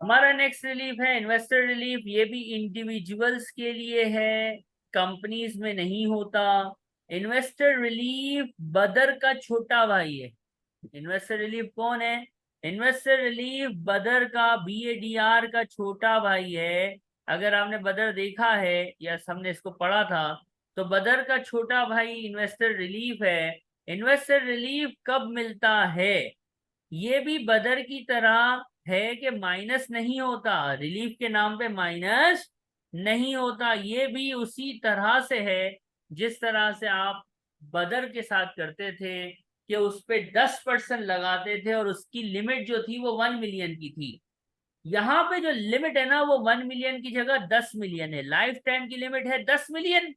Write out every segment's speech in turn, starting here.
हमारा next relief है investor relief. ये भी इंडिविजुअल्स के लिए है, कंपनीज में नहीं होता। इन्वेस्टर रिलीफ बदर का छोटा भाई है। इन्वेस्टर रिलीफ कौन है? इन्वेस्टर रिलीफ बदर का, BADR का छोटा भाई है। अगर आपने बदर देखा है या हमने इसको पढ़ा था, तो बदर का छोटा भाई इन्वेस्टर रिलीफ है। इन्वेस्टर रिलीफ कब मिलता है? ये भी बदर की तरह है कि माइनस नहीं होता, रिलीफ के नाम पे माइनस नहीं होता। ये भी उसी तरह से है जिस तरह से आप बदर के साथ करते थे कि उस पे 10% लगाते थे और उसकी लिमिट जो थी वो 1 मिलियन की थी। यहाँ पे जो लिमिट है ना, वो 1 मिलियन की जगह 10 मिलियन है। लाइफ टाइम की लिमिट है 10 मिलियन,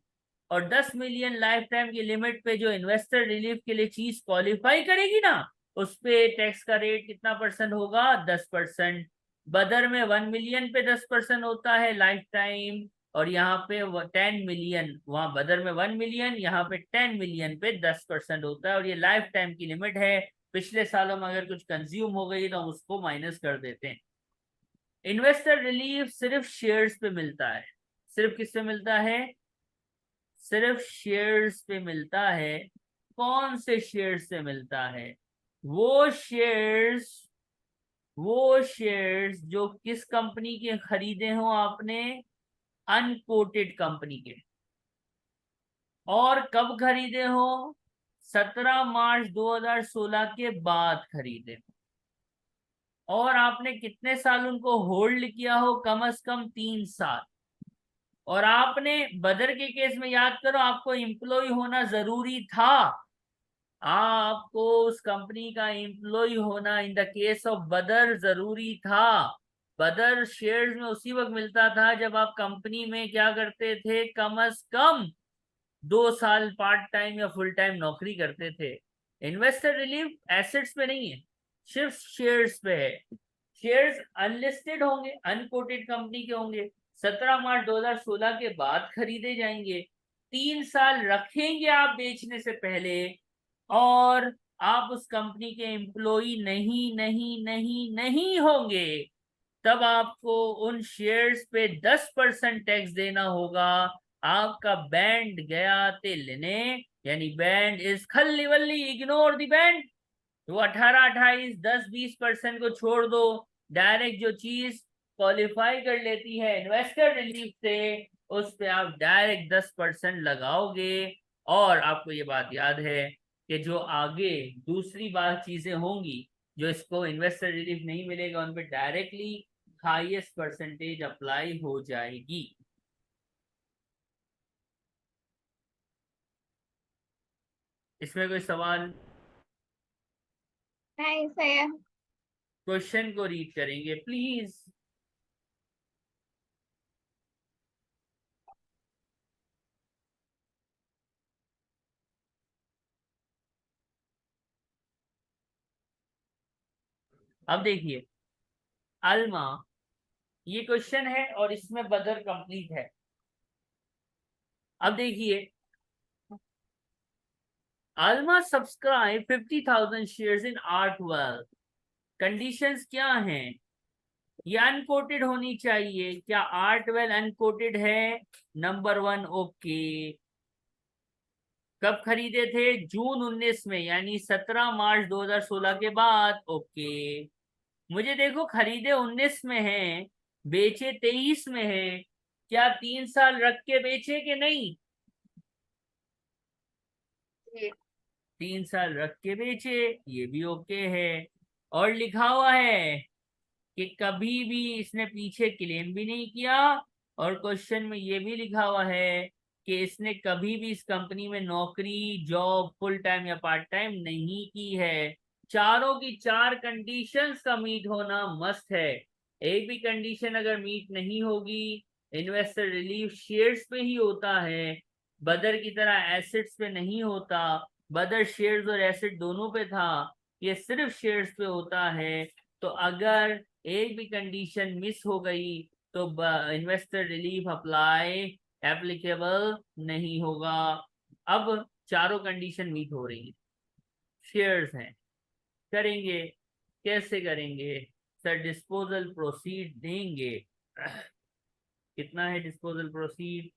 और 10 मिलियन लाइफ टाइम की लिमिट पे जो इन्वेस्टर रिलीफ के लिए चीज क्वालिफाई करेगी ना, उस पे टैक्स का रेट कितना परसेंट होगा? 10%। बदर में 1 मिलियन पे 10% होता है लाइफ टाइम, और यहाँ पे 10 मिलियन, वहां बदर में 1 मिलियन, यहाँ पे 10 मिलियन पे 10% होता है, और ये लाइफ टाइम की लिमिट है। पिछले सालों में अगर कुछ कंज्यूम हो गई तो हम उसको माइनस कर देते हैं। इन्वेस्टर रिलीफ सिर्फ शेयर्स पे मिलता है। सिर्फ किस पे मिलता है? सिर्फ शेयर्स पे मिलता है। कौन से शेयर्स से मिलता है? वो शेयर्स वो शेयर्स जो किस कंपनी के खरीदे हो आपने? अनकोटेड कंपनी के। और कब खरीदे हो? 17 मार्च 2016 के बाद खरीदे हो। और आपने कितने साल उनको होल्ड किया हो? कम से कम 3 साल। और आपने बदर के केस में याद करो, आपको एम्प्लॉय होना जरूरी था। आपको उस कंपनी का एम्प्लॉय होना इन द केस ऑफ बदर जरूरी था। बदर शेयर्स में उसी वक्त मिलता था जब आप कंपनी में क्या करते थे? कम से कम 2 साल पार्ट टाइम या फुल टाइम नौकरी करते थे। इन्वेस्टर रिलीफ एसेट्स पे नहीं है, सिर्फ शेयर्स पे है। शेयर्स अनलिस्टेड होंगे, अनकोटेड कंपनी के होंगे, 17 मार्च 2016 के बाद खरीदे जाएंगे। 3 साल रखेंगे आप बेचने से पहले, और आप उस कंपनी के एम्प्लॉई नहीं नहीं नहीं नहीं होंगे, तब आपको उन शेयर्स पे 10% टैक्स देना होगा। आपका बैंड गया तिलने, यानी बैंड इज खल्ली वल्ली, इग्नोर द बैंड। तो 18, 28, 10, 20% को छोड़ दो। डायरेक्ट जो चीज क्वालिफाई कर लेती है इन्वेस्टर रिलीफ से, उस पे आप डायरेक्ट 10% लगाओगे। और आपको ये बात याद है कि जो आगे दूसरी बात चीजें होंगी, जो इसको इन्वेस्टर रिलीफ नहीं मिलेगा, उन पे डायरेक्टली हाईएस्ट परसेंटेज अप्लाई हो जाएगी। इसमें कोई सवाल? नहीं, सही है। क्वेश्चन को रीड करेंगे प्लीज। अब देखिए, अल्मा, ये क्वेश्चन है और इसमें बदर कंप्लीट है। अब देखिए, Alma subscribe 50,000 shares in R12। Conditions क्या हैं? ये अनकोटेड होनी चाहिए। क्या R12 अनकोटेड है? Number 1, okay. कब खरीदे थे? जून 19 में, यानी 17 मार्च 2016 के बाद, ओके। मुझे देखो, खरीदे 19 में है, बेचे 23 में है, क्या 3 साल रख के बेचे कि नहीं? जी। 3 साल रख के बेचे, ये भी ओके है। और लिखा हुआ है कि कभी भी इसने पीछे क्लेम भी नहीं किया, और क्वेश्चन में ये भी लिखा हुआ है कि इसने कभी भी इस कंपनी में नौकरी, जॉब, फुल टाइम या पार्ट टाइम नहीं की है। चारों की चार कंडीशंस का मीट होना मस्ट है। एक भी कंडीशन अगर मीट नहीं होगी, इन्वेस्टर रिलीफ शेयर्स पे ही होता है, बदर की तरह एसेट्स पे नहीं होता। बदर शेयर्स और एसेट दोनों पे था, ये सिर्फ शेयर्स पे होता है। तो अगर एक भी कंडीशन मिस हो गई तो इन्वेस्टर रिलीफ अप्लाई एप्लीकेबल नहीं होगा। अब चारों कंडीशन मीट हो रही है, शेयर्स हैं। करेंगे, कैसे करेंगे? सर डिस्पोजल प्रोसीड देंगे। कितना है डिस्पोजल प्रोसीड?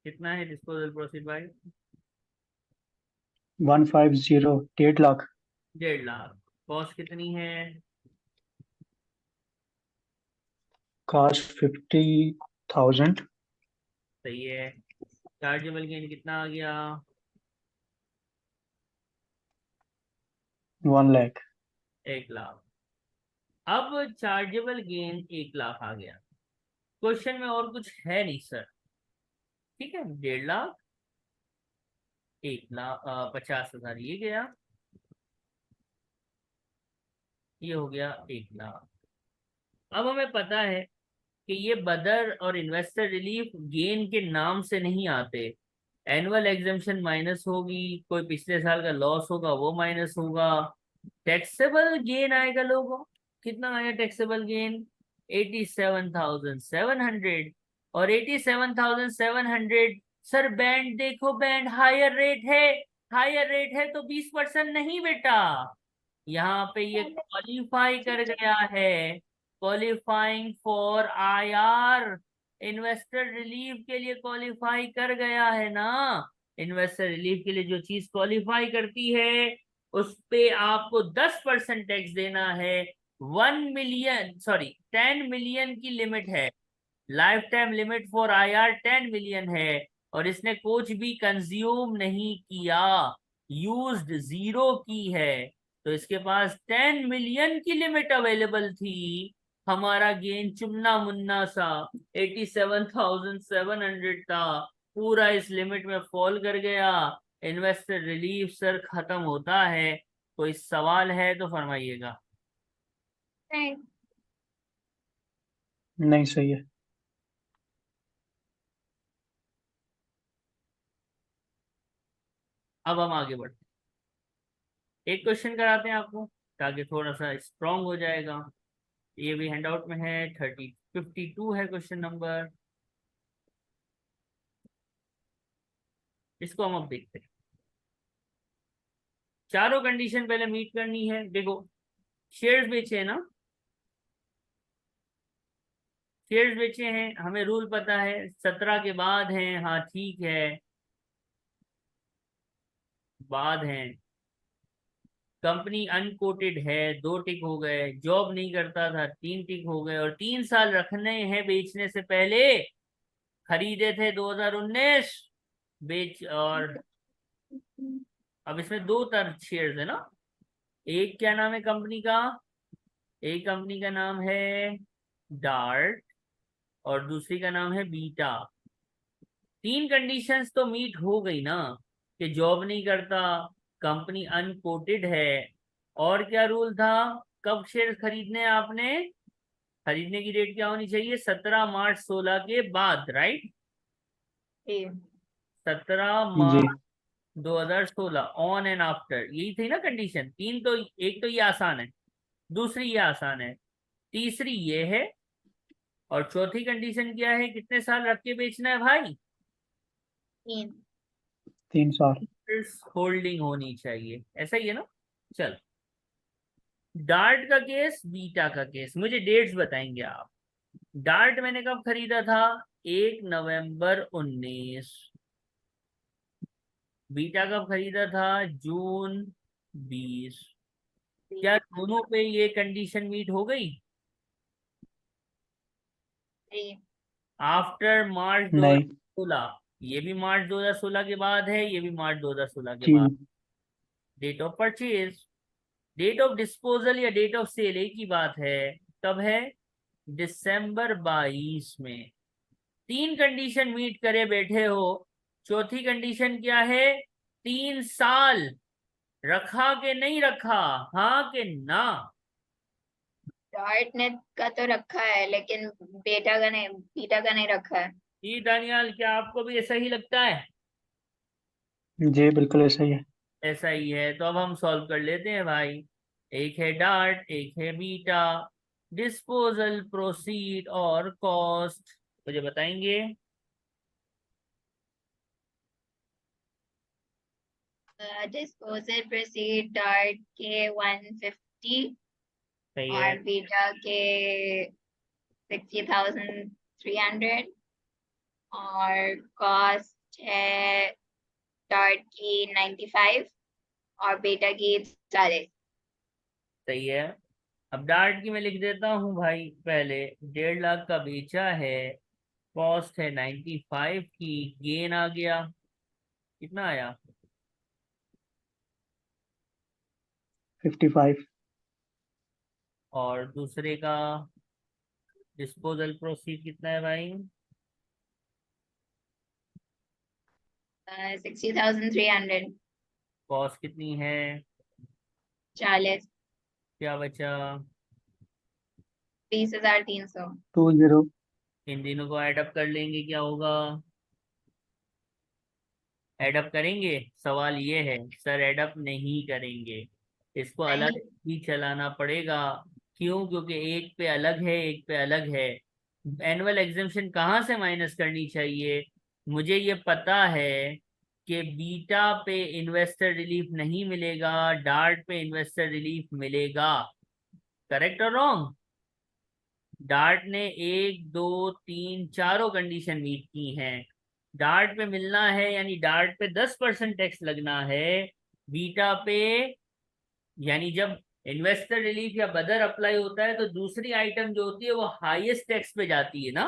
कितना है डिस्पोजल प्रोसीड भाई? 150, 8 लाख। 1.5 लाख। कॉस्ट कितनी है? कॉस्ट 50,000। सही है। चार्जेबल गेन कितना आ गया? 1 लाख। 1 लाख। अब चार्जेबल गेन 1 लाख आ गया। क्वेश्चन में और कुछ है नहीं सर। ठीक है, 1.5 लाख, 1 लाख, 50,000 ये गया, ये हो गया 1 लाख। अब हमें पता है कि ये बदर और इन्वेस्टर रिलीफ गेन के नाम से नहीं आते। एनुअल एग्जम्पशन माइनस होगी, कोई पिछले साल का लॉस होगा वो माइनस होगा, टैक्सेबल गेन आएगा लोगों। कितना आया टैक्सेबल गेन? 87,700। और 87,700, सर बैंड देखो, बैंड हायर रेट है। हायर रेट है तो 20% नहीं बेटा, यहाँ पे ये क्वालिफाई कर गया है। Qualifying for IR, investor relief के लिए क्वालिफाई कर गया है ना। इन्वेस्टर रिलीफ के लिए जो चीज क्वालिफाई करती है उस पे आपको 10% टैक्स देना है। 1 मिलियन, सॉरी 10 मिलियन की लिमिट है। Life time limit for IR 10 million है। और इसने कुछ भी कंज्यूम नहीं किया, यूज्ड जीरो की है। तो इसके पास 10 मिलियन की लिमिट अवेलेबल थी। हमारा गेन चुन्ना मुन्ना सा 87,700 था, पूरा इस लिमिट में फॉल कर गया। इन्वेस्टर रिलीफ सर खत्म होता है। कोई सवाल है तो फरमाइएगा। नहीं। नहीं, सही है। अब हम आगे बढ़ते हैं। एक क्वेश्चन कराते हैं आपको ताकि थोड़ा सा स्ट्रांग हो जाएगा। ये भी हैंडआउट में है, 52 है क्वेश्चन नंबर। इसको हम अब देखते हैं। चारों कंडीशन पहले मीट करनी है। देखो, शेयर्स बेचे हैं ना, शेयर्स बेचे हैं, हमें रूल पता है 17 के बाद हैं, हाँ ठीक है, बाद हैं। कंपनी अनकोटेड है, 2 टिक हो गए। जॉब नहीं करता था, 3 टिक हो गए। और 3 साल रखने हैं बेचने से पहले। खरीदे थे 2019, बेच। और अब इसमें दो तरह शेयर्स है ना। एक क्या नाम है कंपनी का? एक कंपनी का नाम है डार्ट, और दूसरी का नाम है बीटा। तीन कंडीशंस तो मीट हो गई ना, कि जॉब नहीं करता, कंपनी अनकोटेड है, और क्या रूल था? कब शेयर खरीदने हैं आपने? खरीदने की डेट क्या होनी चाहिए? 17 मार्च 16 के बाद, राइट। जी। जी।17 मार्च 2016, ऑन एंड आफ्टर, यही थी ना कंडीशन। तीन तो, एक तो ये आसान है, दूसरी ये आसान है, तीसरी ये है, और चौथी कंडीशन क्या है? कितने साल रख के बेचना है भाई? 3। 3 साल। होल्डिंग होनी चाहिए, ऐसा ही है ना। चल, डार्ट का केस, बीटा का केस, मुझे डेट्स बताएंगे आप। डार्ट मैंने कब खरीदा था? 1 नवंबर 19। बीटा कब खरीदा था? जून 20। क्या दोनों पे ये कंडीशन मीट हो गई? जी। आफ्टर मार्च नहीं। 2016, ये भी मार्च 2016 के बाद है, ये भी मार्च 2016 के जी। बाद। Date of purchase, date of disposal या डेट ऑफ सेल एक ही बात है। कब है? दिसंबर 22 में। तीन कंडीशन मीट करे बैठे हो। चौथी कंडीशन क्या है? 3 साल रखा के नहीं रखा, हाँ के ना? डार्ट ने का तो रखा है, लेकिन बीटा का नहीं रखा है। ये दानियाल, क्या आपको भी ऐसा ही लगता है? जी, बिल्कुल ऐसा ही है। ऐसा ही है, तो अब हम सॉल्व कर लेते हैं भाई। एक है डार्ट, एक है बीटा। डिस्पोजल प्रोसीड और कॉस्ट मुझे बताएंगे। डिस्पोजल प्रोसीड डार्ट के 150 सही है। और बीटा के 60,300 और कॉस्ट है डार्ट की 95 और बीटा की 40। सही है। अब डार्ट की मैं लिख देता हूँ भाई, पहले 1.5 लाख का बेचा है, कॉस्ट है 95 की, गेन आ गया, कितना आया? 55। और दूसरे का डिस्पोजल प्रोसीड कितना है भाई? 60,300। कॉस्ट कितनी है? 40। क्या बचा? 20,300। 20। इन तीनों को ऐड अप कर लेंगे, क्या होगा? ऐड अप करेंगे? सवाल ये है सर, ऐड अप नहीं करेंगे, इसको अलग नहीं, ही चलाना पड़ेगा। क्यों? क्योंकि एक पे अलग है, एक पे अलग है। एनुअल एग्जामेशन कहाँ से माइनस करनी चाहिए? मुझे ये पता है कि बीटा पे इन्वेस्टर रिलीफ नहीं मिलेगा, डार्ट पे इन्वेस्टर रिलीफ मिलेगा। करेक्ट और रॉन्ग? डार्ट ने 1 2 3 चारों कंडीशन मीट की हैं। डार्ट पे मिलना है यानी डार्ट पे 10% टैक्स लगना है। बीटा पे, यानी जब इन्वेस्टर रिलीफ या बदर अप्लाई होता है तो दूसरी आइटम जो होती है वो हाईएस्ट टैक्स पे जाती है ना।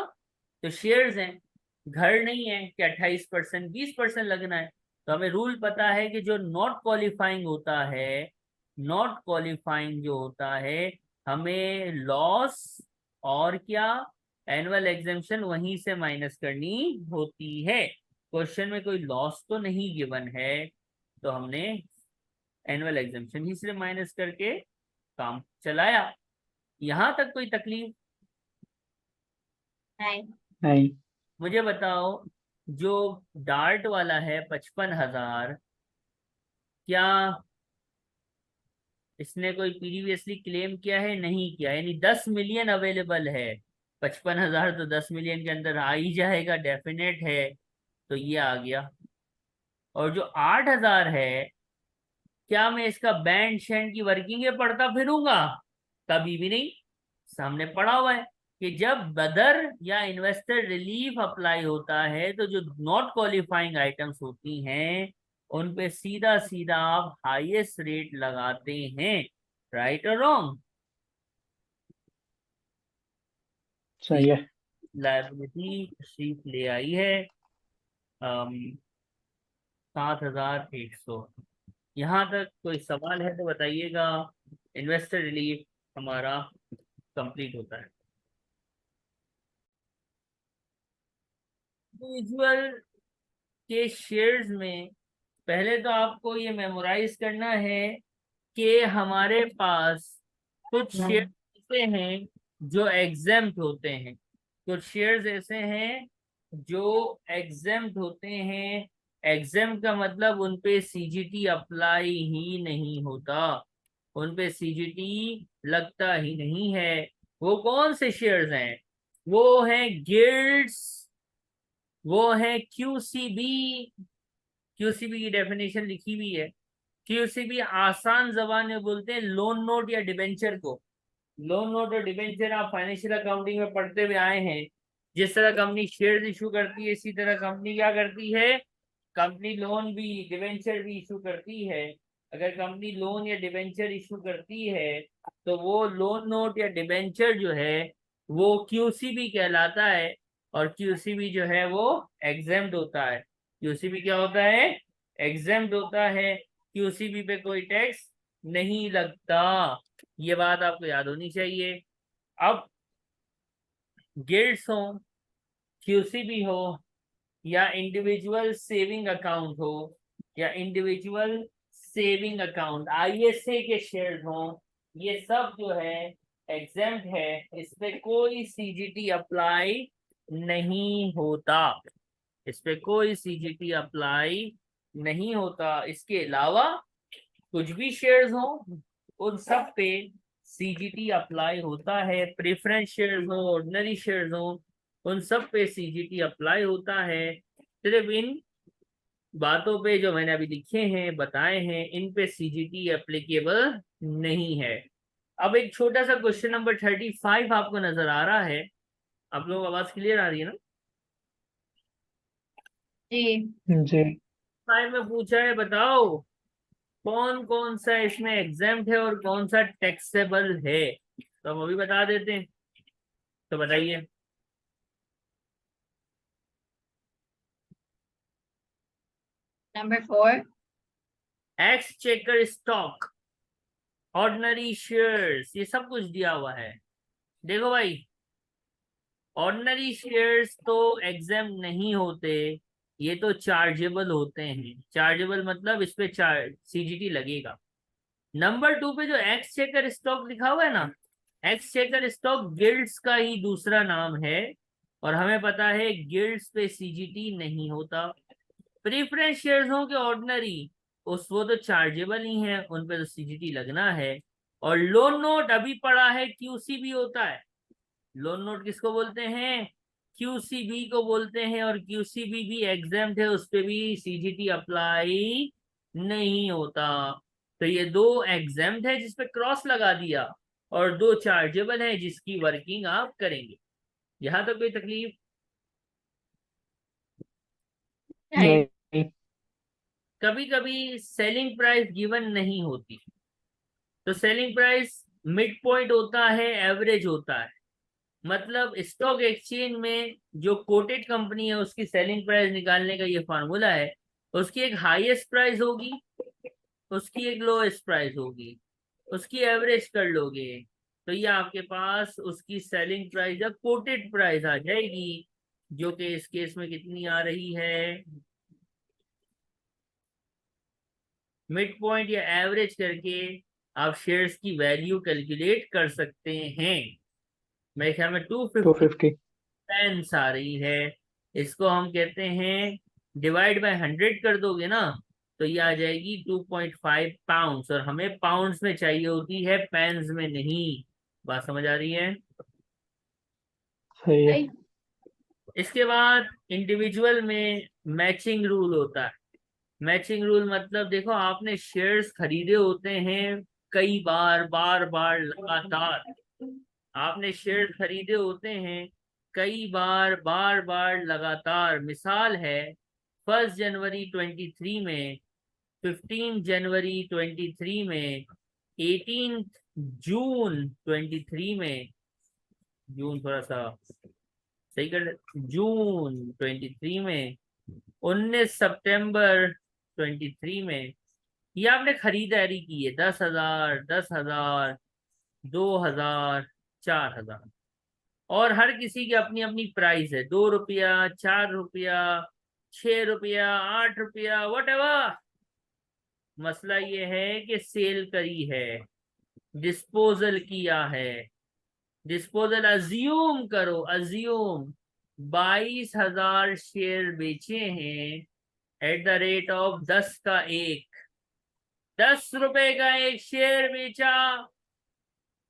तो शेयर्स हैं, घर नहीं है कि 28% 20% लगना है। तो हमें रूल पता है कि जो नॉट क्वालिफाइंग होता है, नॉट क्वालिफाइंग जो होता है, हमें लॉस और क्या, एनुअल एग्जेम्पशन वहीं से माइनस करनी होती है। क्वेश्चन में कोई लॉस तो नहीं गिवन है, तो हमने एनुअल एग्जामेशन ही से माइनस करके काम चलाया। यहां तक कोई तकलीफ? नहीं। नहीं। मुझे बताओ, जो डार्ट वाला है 55,000, क्या इसने कोई प्रीवियसली क्लेम किया है? नहीं किया, यानी 10 मिलियन अवेलेबल है। 55,000 तो 10 मिलियन के अंदर आ ही जाएगा, डेफिनेट है। तो ये आ गया। और जो 8,000 है, क्या मैं इसका बैंड शैंड की वर्किंग पढ़ता फिरूंगा? कभी भी नहीं। सामने पड़ा हुआ है कि जब बदर या इन्वेस्टर रिलीफ अप्लाई होता है तो जो नॉट क्वालिफाइंग आइटम्स होती हैं उन पे सीधा सीधा आप हाईएस्ट रेट लगाते हैं। राइट और रॉन्ग? सही है। लायबिलिटी शीट ले आई है 7,100। यहाँ तक कोई सवाल है तो बताइएगा। इन्वेस्टर रिलीफ हमारा कंप्लीट होता है। इंडिविजुअल के शेयर्स में पहले तो आपको ये मेमोराइज करना है कि हमारे पास कुछ शेयर ऐसे हैं जो एग्जेम्प्ट होते हैं, कुछ शेयर्स ऐसे हैं जो एग्जेम्प्ट होते हैं। एग्जेम्प्ट का मतलब उन पे सीजीटी अप्लाई ही नहीं होता, उन पे सीजीटी लगता ही नहीं है। वो कौन से शेयर्स हैं? वो हैं गिल्ड्स, वो है क्यूसीबी। क्यूसीबी की डेफिनेशन लिखी हुई है। क्यूसीबी आसान जबान में बोलते हैं लोन नोट या डिबेंचर को। लोन नोट और डिबेंचर आप फाइनेंशियल अकाउंटिंग में पढ़ते हुए आए हैं। जिस तरह कंपनी शेयर इशू करती है, इसी तरह कंपनी क्या करती है? कंपनी लोन भी डिबेंचर भी इशू करती है। अगर कंपनी लोन या डिबेंचर इशू करती है तो वो लोन नोट या डिबेंचर जो है वो क्यूसीबी कहलाता है। और क्यूसीबी जो है वो एग्जेम्प्ट होता है। क्यूसीबी क्या होता है? एग्जेम्प्ट होता है। क्यूसीबी पे कोई टैक्स नहीं लगता। ये बात आपको याद होनी चाहिए। अब गिल्ड्स हो, क्यूसीबी हो, या इंडिविजुअल सेविंग अकाउंट हो, या इंडिविजुअल सेविंग अकाउंट आईएसए के शेयर्स हो, ये सब जो है एग्जेम्प्ट है। इस पे कोई सीजीटी अप्लाई नहीं होता, इस पे कोई सीजीटी अप्लाई नहीं होता। इसके अलावा कुछ भी शेयर्स हो उन सब पे सीजीटी अप्लाई होता है। प्रेफरेंस शेयर्स हो, ऑर्डिनरी शेयर्स हो, उन सब पे सीजीटी अप्लाई होता है। सिर्फ इन बातों पे जो मैंने अभी लिखे हैं बताए हैं इन पे सीजीटी एप्लीकेबल नहीं है। अब एक छोटा सा क्वेश्चन नंबर 35 आपको नजर आ रहा है? आप लोगों को आवाज क्लियर आ रही है ना? जी। जी। 5 में पूछा है, बताओ कौन कौन सा इसमें एग्जाम्प्ट है और कौन सा टैक्सेबल है। तो हम अभी बता देते हैं, तो बताइए। Number 4। Exchequer stock, ordinary shares, ये सब कुछ दिया हुआ है। देखो भाई, ऑर्डिनरी शेयर्स तो एग्जाम नहीं होते, ये तो चार्जेबल होते हैं। चार्जेबल मतलब इस पे सीजीटी लगेगा। नंबर 2 पे जो एक्सचेकर स्टॉक लिखा हुआ है ना, एक्सचेकर स्टॉक गिल्ड्स का ही दूसरा नाम है, और हमें पता है गिल्ड्स पे सीजीटी नहीं होता। प्रीफरेंस शेयर्स हो के ऑर्डिनरी, उस वो तो चार्जेबल ही है, उन पे तो सीजीटी लगना है। और लोन नोट अभी पढ़ा है क्यूसीबी होता है। लोन नोट किसको बोलते हैं? क्यूसीबी को बोलते हैं, और क्यूसीबी भी एग्जाम्प्ट है, उस पे भी सीजीटी अप्लाई नहीं होता। तो ये दो एग्जाम्प्ट है जिसपे क्रॉस लगा दिया, और दो चार्जेबल है जिसकी वर्किंग आप करेंगे। यहां तक कोई तकलीफ? नहीं। नहीं। कभी कभी सेलिंग प्राइस गिवन नहीं होती, तो सेलिंग प्राइस मिड पॉइंट होता है, एवरेज होता है। मतलब स्टॉक एक्सचेंज में जो कोटेड कंपनी है उसकी सेलिंग प्राइस निकालने का ये फार्मूला है। उसकी एक हाईएस्ट प्राइस होगी, उसकी एक लोएस्ट प्राइस होगी, उसकी एवरेज कर लोगे तो ये आपके पास उसकी सेलिंग प्राइस या कोटेड प्राइस आ जाएगी, जो कि इस केस में कितनी आ रही है, मिड पॉइंट या एवरेज करके आप शेयर्स की वैल्यू कैलकुलेट कर सकते हैं। मेरे ख्याल में 250 250। पेंस आ रही है। इसको हम कहते हैं, डिवाइड बाय 100 कर दोगे ना, तो ये आ जाएगी 2.5 पाउंड्स, और हमें पाउंड्स में चाहिए होती है, पेंस में नहीं। बात समझ आ रही है? सही है। सही। इसके बाद इंडिविजुअल में मैचिंग रूल होता है। मैचिंग रूल मतलब देखो, आपने शेयर्स खरीदे होते हैं कई बार, बार बार लगातार। आपने शेयर खरीदे होते हैं कई बार, बार बार लगातार। मिसाल है 1 जनवरी 23 में, 15 जनवरी 23 में, 18 जून 23 में, जून थोड़ा सा सही कर, जून 23 में, 19 सितंबर 23 में। ये आपने खरीदारी की है, 10,000, 10,000, 2,000, 4,000, और हर किसी की अपनी अपनी प्राइस है, 2 रुपया, 4 रुपया, 6 रुपया, 8 रुपया, वट एवर। मसला ये है कि सेल करी है, डिस्पोजल किया है। डिस्पोजल अज्यूम करो, अज्यूम 22,000 शेयर बेचे हैं एट द रेट ऑफ 10 का एक, 10 रुपए का एक शेयर बेचा।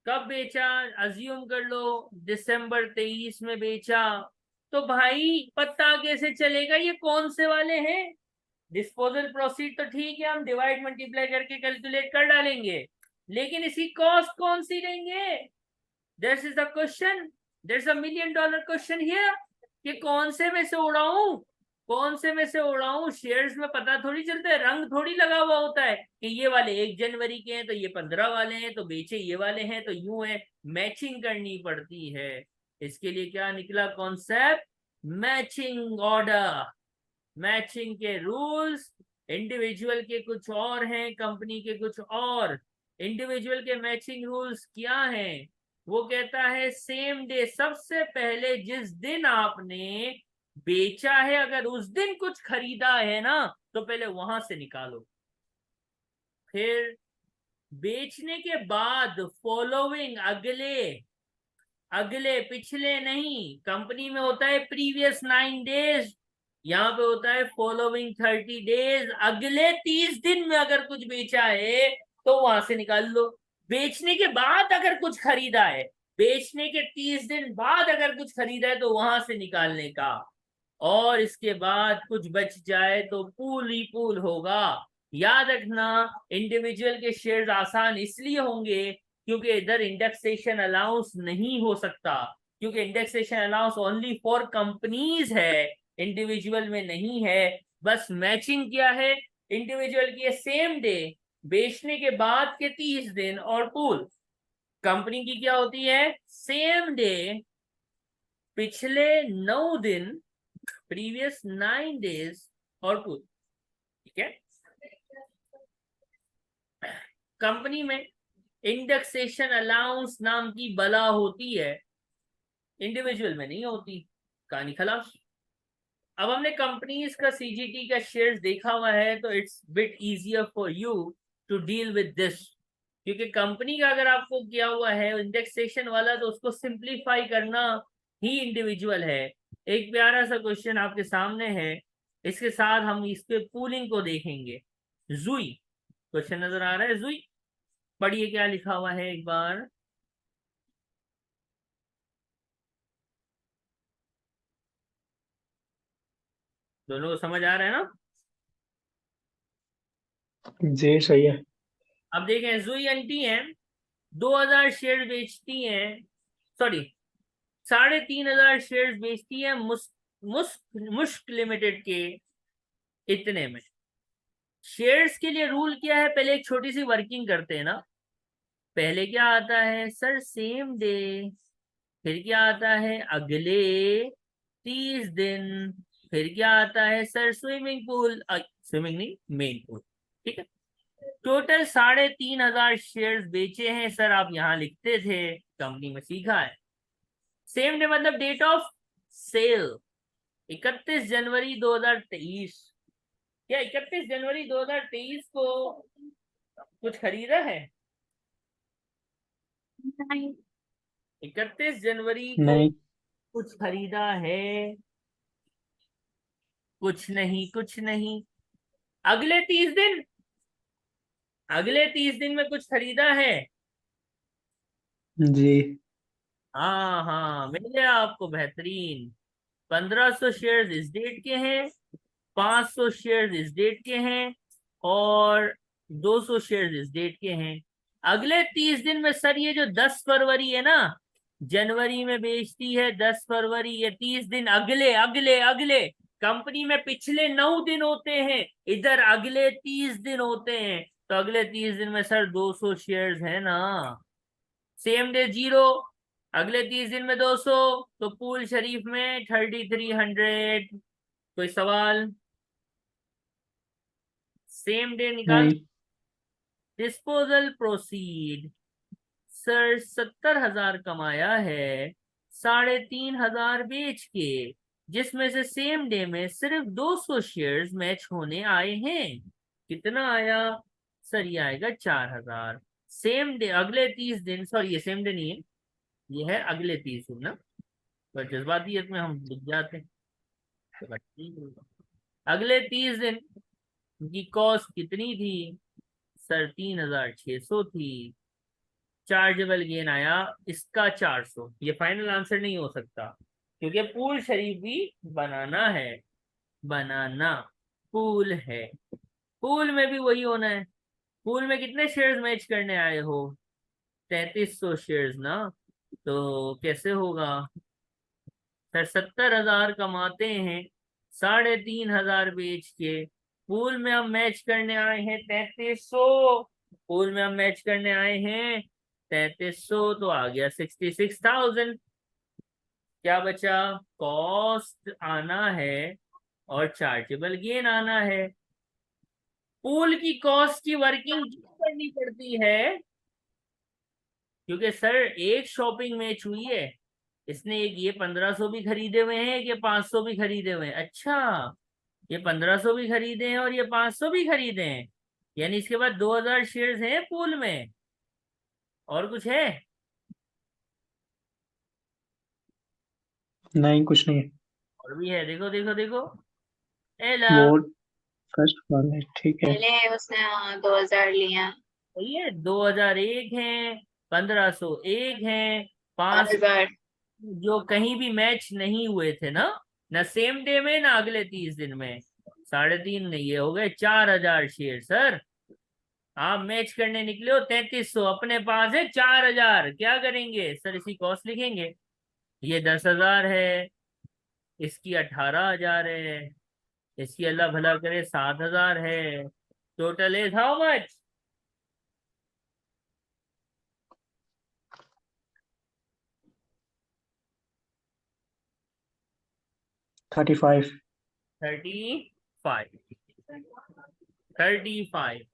कब बेचा? अज्यूम कर लो दिसंबर 23 में बेचा। तो भाई पता कैसे चलेगा ये कौन से वाले हैं? डिस्पोजल प्रोसीड तो ठीक है, हम डिवाइड मल्टीप्लाई करके कैलकुलेट कर डालेंगे, लेकिन इसकी कॉस्ट कौन सी लेंगे? This is the question, this a $1,000,000 question here, कि कौन से में से उड़ाऊं, कौन से में से उड़ाऊं। शेयर्स में पता थोड़ी चलता है, रंग थोड़ी लगा हुआ होता है कि ये वाले 1 जनवरी के हैं तो ये 15 वाले हैं, तो बेचे ये वाले हैं तो यूं है। मैचिंग करनी पड़ती है। इसके लिए क्या निकला कॉन्सेप्ट? Matching order. मैचिंग के रूल्स इंडिविजुअल के कुछ और हैं, कंपनी के कुछ और। इंडिविजुअल के मैचिंग रूल्स क्या हैं? वो कहता है सेम डे, सबसे पहले जिस दिन आपने बेचा है, अगर उस दिन कुछ खरीदा है ना, तो पहले वहां से निकालो। फिर बेचने के बाद फॉलोइंग, अगले, अगले पिछले नहीं। कंपनी में होता है प्रीवियस 9 डेज, यहाँ पे होता है फॉलोइंग 30 डेज। अगले 30 दिन में अगर कुछ बेचा है तो वहां से निकाल लो। बेचने के बाद अगर कुछ खरीदा है, बेचने के 30 दिन बाद अगर कुछ खरीदा है तो वहां से निकालने का। और इसके बाद कुछ बच जाए तो पूल ही पूल होगा। याद रखना, इंडिविजुअल के शेयर्स आसान इसलिए होंगे क्योंकि इधर इंडेक्सेशन अलाउंस नहीं हो सकता, क्योंकि indexation allowance only for companies है, इंडिविजुअल में नहीं है। बस मैचिंग क्या है, इंडिविजुअल की सेम डे, बेचने के बाद के 30 दिन, और पूल कंपनी की क्या होती है, सेम डे, पिछले 9 दिन, प्रीवियस 9 डेज, और पूल। ठीक है, कंपनी में इंडेक्सेशन अलाउंस नाम की बला होती है, इंडिविजुअल में नहीं होती। कहानी खलास। अब हमने कंपनीज का सीजीटी का शेयर्स देखा हुआ है, तो it's bit easier for you to deal with this, क्योंकि कंपनी का अगर आपको किया हुआ है इंडेक्सेशन वाला, तो उसको सिंप्लीफाई करना ही इंडिविजुअल है। एक प्यारा सा क्वेश्चन आपके सामने है, इसके साथ हम इसके पूलिंग को देखेंगे। जुई क्वेश्चन नजर आ रहा है, जुई पढ़िए क्या लिखा हुआ है एक बार। दोनों को समझ आ रहा है ना? जी सही है। अब देखें, जुई आंटी हैं, 2000 शेयर बेचती हैं, सॉरी 3500 शेयर बेचती है मुश्क लिमिटेड के इतने में। शेयर्स के लिए रूल क्या है, पहले एक छोटी सी वर्किंग करते हैं ना। पहले क्या आता है सर, सेम डे, फिर क्या आता है अगले 30 दिन, फिर क्या आता है सर स्विमिंग पूल, स्विमिंग नहीं मेन पूल। ठीक है, टोटल 3500 शेयर्स बेचे हैं सर, आप यहाँ लिखते थे, कंपनी में सीखा है। सेम डे मतलब डेट ऑफ सेल 31 जनवरी 2023। क्या 31 जनवरी 2023 को कुछ खरीदा है? नहीं 31 जनवरी को नहीं। कुछ खरीदा है? कुछ नहीं, कुछ नहीं। अगले 30 दिन, अगले 30 दिन में कुछ खरीदा है? जी। हाँ हाँ, मिल गया आपको, बेहतरीन। 1500 शेयर्स इस डेट के हैं, 500 शेयर्स इस डेट के हैं, और 200 शेयर्स इस डेट के हैं। अगले 30 दिन में सर ये जो 10 फरवरी है ना, जनवरी में बेचती है 10 फरवरी, ये 30 दिन अगले अगले अगले, कंपनी में पिछले 9 दिन होते हैं, इधर अगले 30 दिन होते हैं, तो अगले 30 दिन में सर 200 शेयर्स है ना। सेम डे 0, अगले 30 दिन में 200, तो पूल शरीफ में 3300। कोई सवाल? सेम डे निकाल। नहीं। डिस्पोजल प्रोसीड, सर 70,000 कमाया है 3500 बेच के, जिसमें से सेम डे में सिर्फ 200 शेयर्स मैच होने आए हैं। कितना आया सर? ये आएगा 4000। सेम डे अगले 30 दिन, सॉरी ये सेम डे नहीं है, ये है अगले 30 दिन ना, पर जज्बातियत में हम लिख जाते हैं, तो बस ठीक है। अगले 30 दिन की कॉस्ट कितनी थी सर? 3600 थी। चार्जेबल गेन आया इसका 400। ये फाइनल आंसर नहीं हो सकता, क्योंकि पूल शरीफ भी बनाना है, बनाना पूल है, पूल में भी वही होना है। पूल में कितने शेयर्स मैच करने आए हो? 3300 शेयर्स ना, तो कैसे होगा सर? 70,000 कमाते हैं, 3500 बेच के, पूल में हम मैच करने आए हैं 3300, पूल में हम मैच करने आए हैं 3300, तो आ गया 66,000। क्या बचा? कॉस्ट आना है और चार्जेबल गेन आना है। पूल की कॉस्ट की वर्किंग करनी पड़ती है, क्योंकि सर एक शॉपिंग मैच हुई है, इसने एक ये 1500 भी खरीदे हुए हैं, एक ये 500 भी खरीदे हुए हैं। अच्छा, ये 1500 भी खरीदे हैं और ये 500 भी खरीदे हैं, यानी इसके बाद 2000 शेयर्स हैं पूल में। और कुछ है? नहीं कुछ नहीं है। और भी है, देखो देखो देखो, एला, वो फर्स्ट वाला है, ठीक है। पहले उसने 2000 लिया। सही है। 2001 है, 1501 है, 5 2000 जो कहीं भी मैच नहीं हुए थे ना, ना सेम डे में ना अगले 30 दिन में। 3.5 नहीं, ये हो गए 4,000 शेयर सर। आप मैच करने निकले हो 3300, अपने पास है 4,000, क्या करेंगे सर? इसी कॉस्ट लिखेंगे। ये 10,000 है, इसकी 18,000 है, इसकी अल्लाह भला करे 7,000 है। Total is how much? 35। 35 35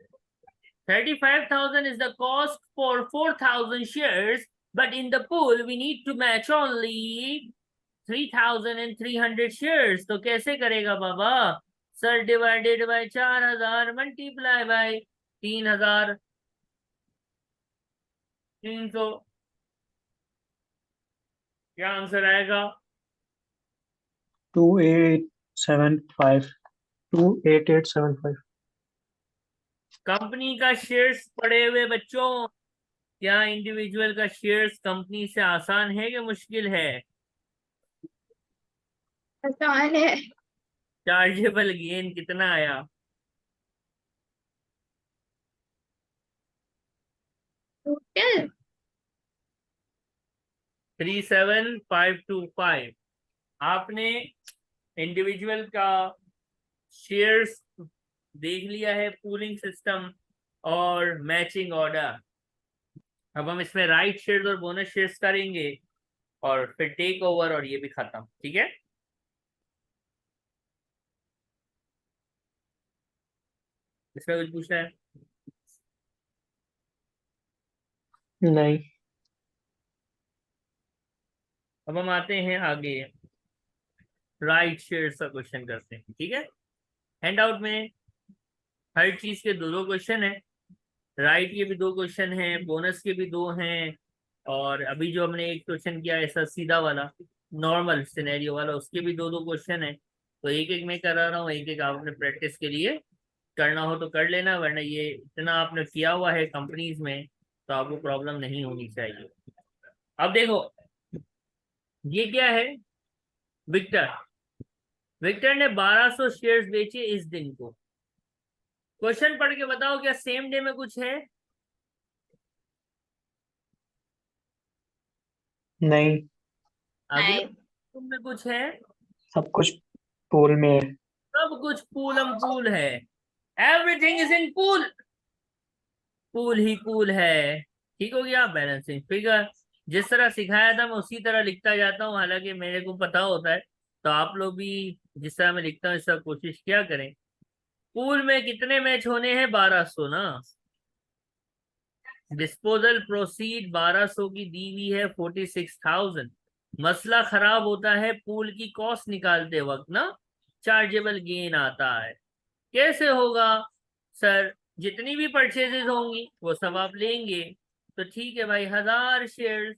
35,000 is the cost for 4,000 shares, but in the pool we need to match only 3,300 shares. तो कैसे करेगा बाबा? Sir divided by 4,000 multiply by 3,300, क्या आंसर आएगा? 2875। 28875। कंपनी का शेयर्स पड़े हुए बच्चों, क्या इंडिविजुअल का शेयर्स कंपनी से आसान है कि मुश्किल है? आसान है। चार्जेबल गेन कितना आया? 37,525। आपने इंडिविजुअल का शेयर्स देख लिया है, पूलिंग सिस्टम और मैचिंग ऑर्डर। अब हम इसमें राइट शेयर्स और बोनस शेयर्स करेंगे और फिर टेक ओवर और ये भी खत्म, ठीक है? इसमें कुछ पूछना है? नहीं। अब हम आते हैं आगे, राइट शेयर्स का क्वेश्चन करते हैं, ठीक है? हैंडआउट में हर चीज के दो दो क्वेश्चन है। राइट के भी दो क्वेश्चन हैं, बोनस के भी दो हैं, और अभी जो हमने एक क्वेश्चन किया ऐसा सीधा वाला नॉर्मल सिनेरियो वाला, उसके भी दो दो क्वेश्चन है। तो एक एक मैं करा रहा हूँ, एक एक आपने प्रैक्टिस के लिए करना हो तो कर लेना, वरना ये इतना आपने किया हुआ है कंपनीज में तो आपको प्रॉब्लम नहीं होनी चाहिए। अब देखो, ये क्या है? विक्टर। विक्टर ने 1200 शेयर्स बेचे इस दिन को। क्वेश्चन पढ़ के बताओ, क्या सेम डे में कुछ है? नहीं। अगले नहीं। दिन में कुछ है? सब कुछ पूल में है। सब कुछ पूलम पूल है। Everything is in pool. Pool he pool है। ठीक हो गया? बैलेंसिंग फिगर जिस तरह सिखाया था मैं उसी तरह लिखता जाता हूँ, हालांकि मेरे को पता होता है, तो आप लोग भी जिस तरह मैं लिखता हूँ इस तरह कोशिश किया करें। पूल में कितने मैच होने हैं? 1200 ना। डिस्पोजल प्रोसीड 1200 की दी हुई है 46,000। मसला खराब होता है पूल की कॉस्ट निकालते वक्त ना, चार्जेबल गेन आता है। कैसे होगा सर? जितनी भी परचेजेस होंगी वो सब आप लेंगे। तो ठीक है भाई, 1,000 शेयर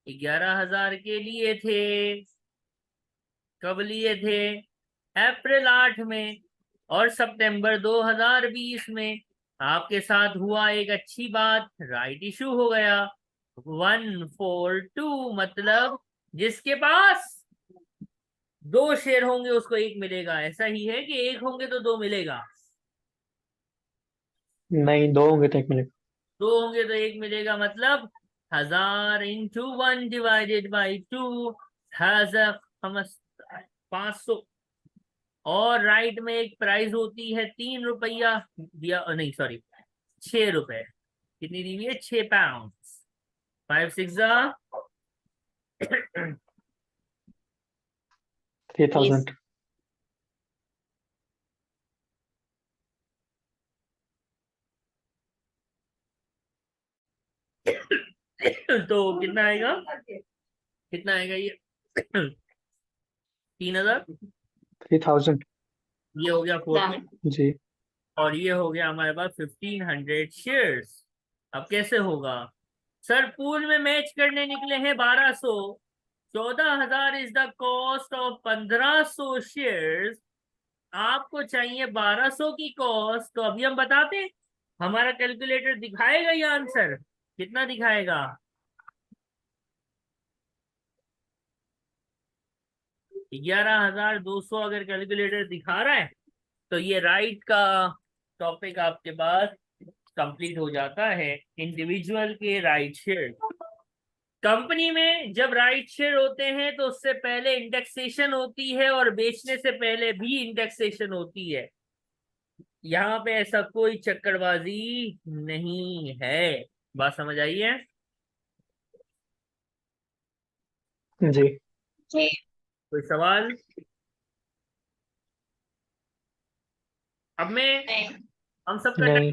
11,000 के लिए थे। कब लिए थे? अप्रैल 8 में। और सितंबर 2020 में आपके साथ हुआ एक अच्छी बात, राइट इशू हो गया। 142 मतलब जिसके पास दो शेयर होंगे उसको एक मिलेगा, ऐसा ही है कि एक होंगे तो दो मिलेगा? नहीं, दो होंगे तो एक मिलेगा। दो होंगे तो एक मिलेगा, मतलब 1,000 इंटू 1 डिवाइडेड बाई 2, 500। और राइट में एक प्राइस होती है 3 रुपया दिया, नहीं सॉरी 6 रुपए। कितनी दी हुई है? 6 पाउंड। 5 6 3000। तो कितना आएगा? कितना आएगा ये? 3,000। 3000। ये हो गया 4 जी। और ये हो गया हमारे पास 1,500 शेयर्स। अब कैसे होगा सर? पूल में मैच करने निकले हैं 1200, 14,000 is the cost of 1,500 shares. आपको चाहिए 1200 की कॉस्ट, तो अभी हम बताते हैं, हमारा कैलकुलेटर दिखाएगा ये आंसर। कितना दिखाएगा? 11,200 अगर कैलकुलेटर दिखा रहा है तो ये राइट का टॉपिक आपके पास कंप्लीट हो जाता है। इंडिविजुअल के राइट शेयर, कंपनी में जब राइट शेयर होते हैं तो उससे पहले इंडेक्सेशन होती है और बेचने से पहले भी इंडेक्सेशन होती है। यहाँ पे ऐसा कोई चक्करबाजी नहीं है। बात समझ आई है? जी। जी। कोई सवाल? अब मैं नहीं। हम सबका नहीं।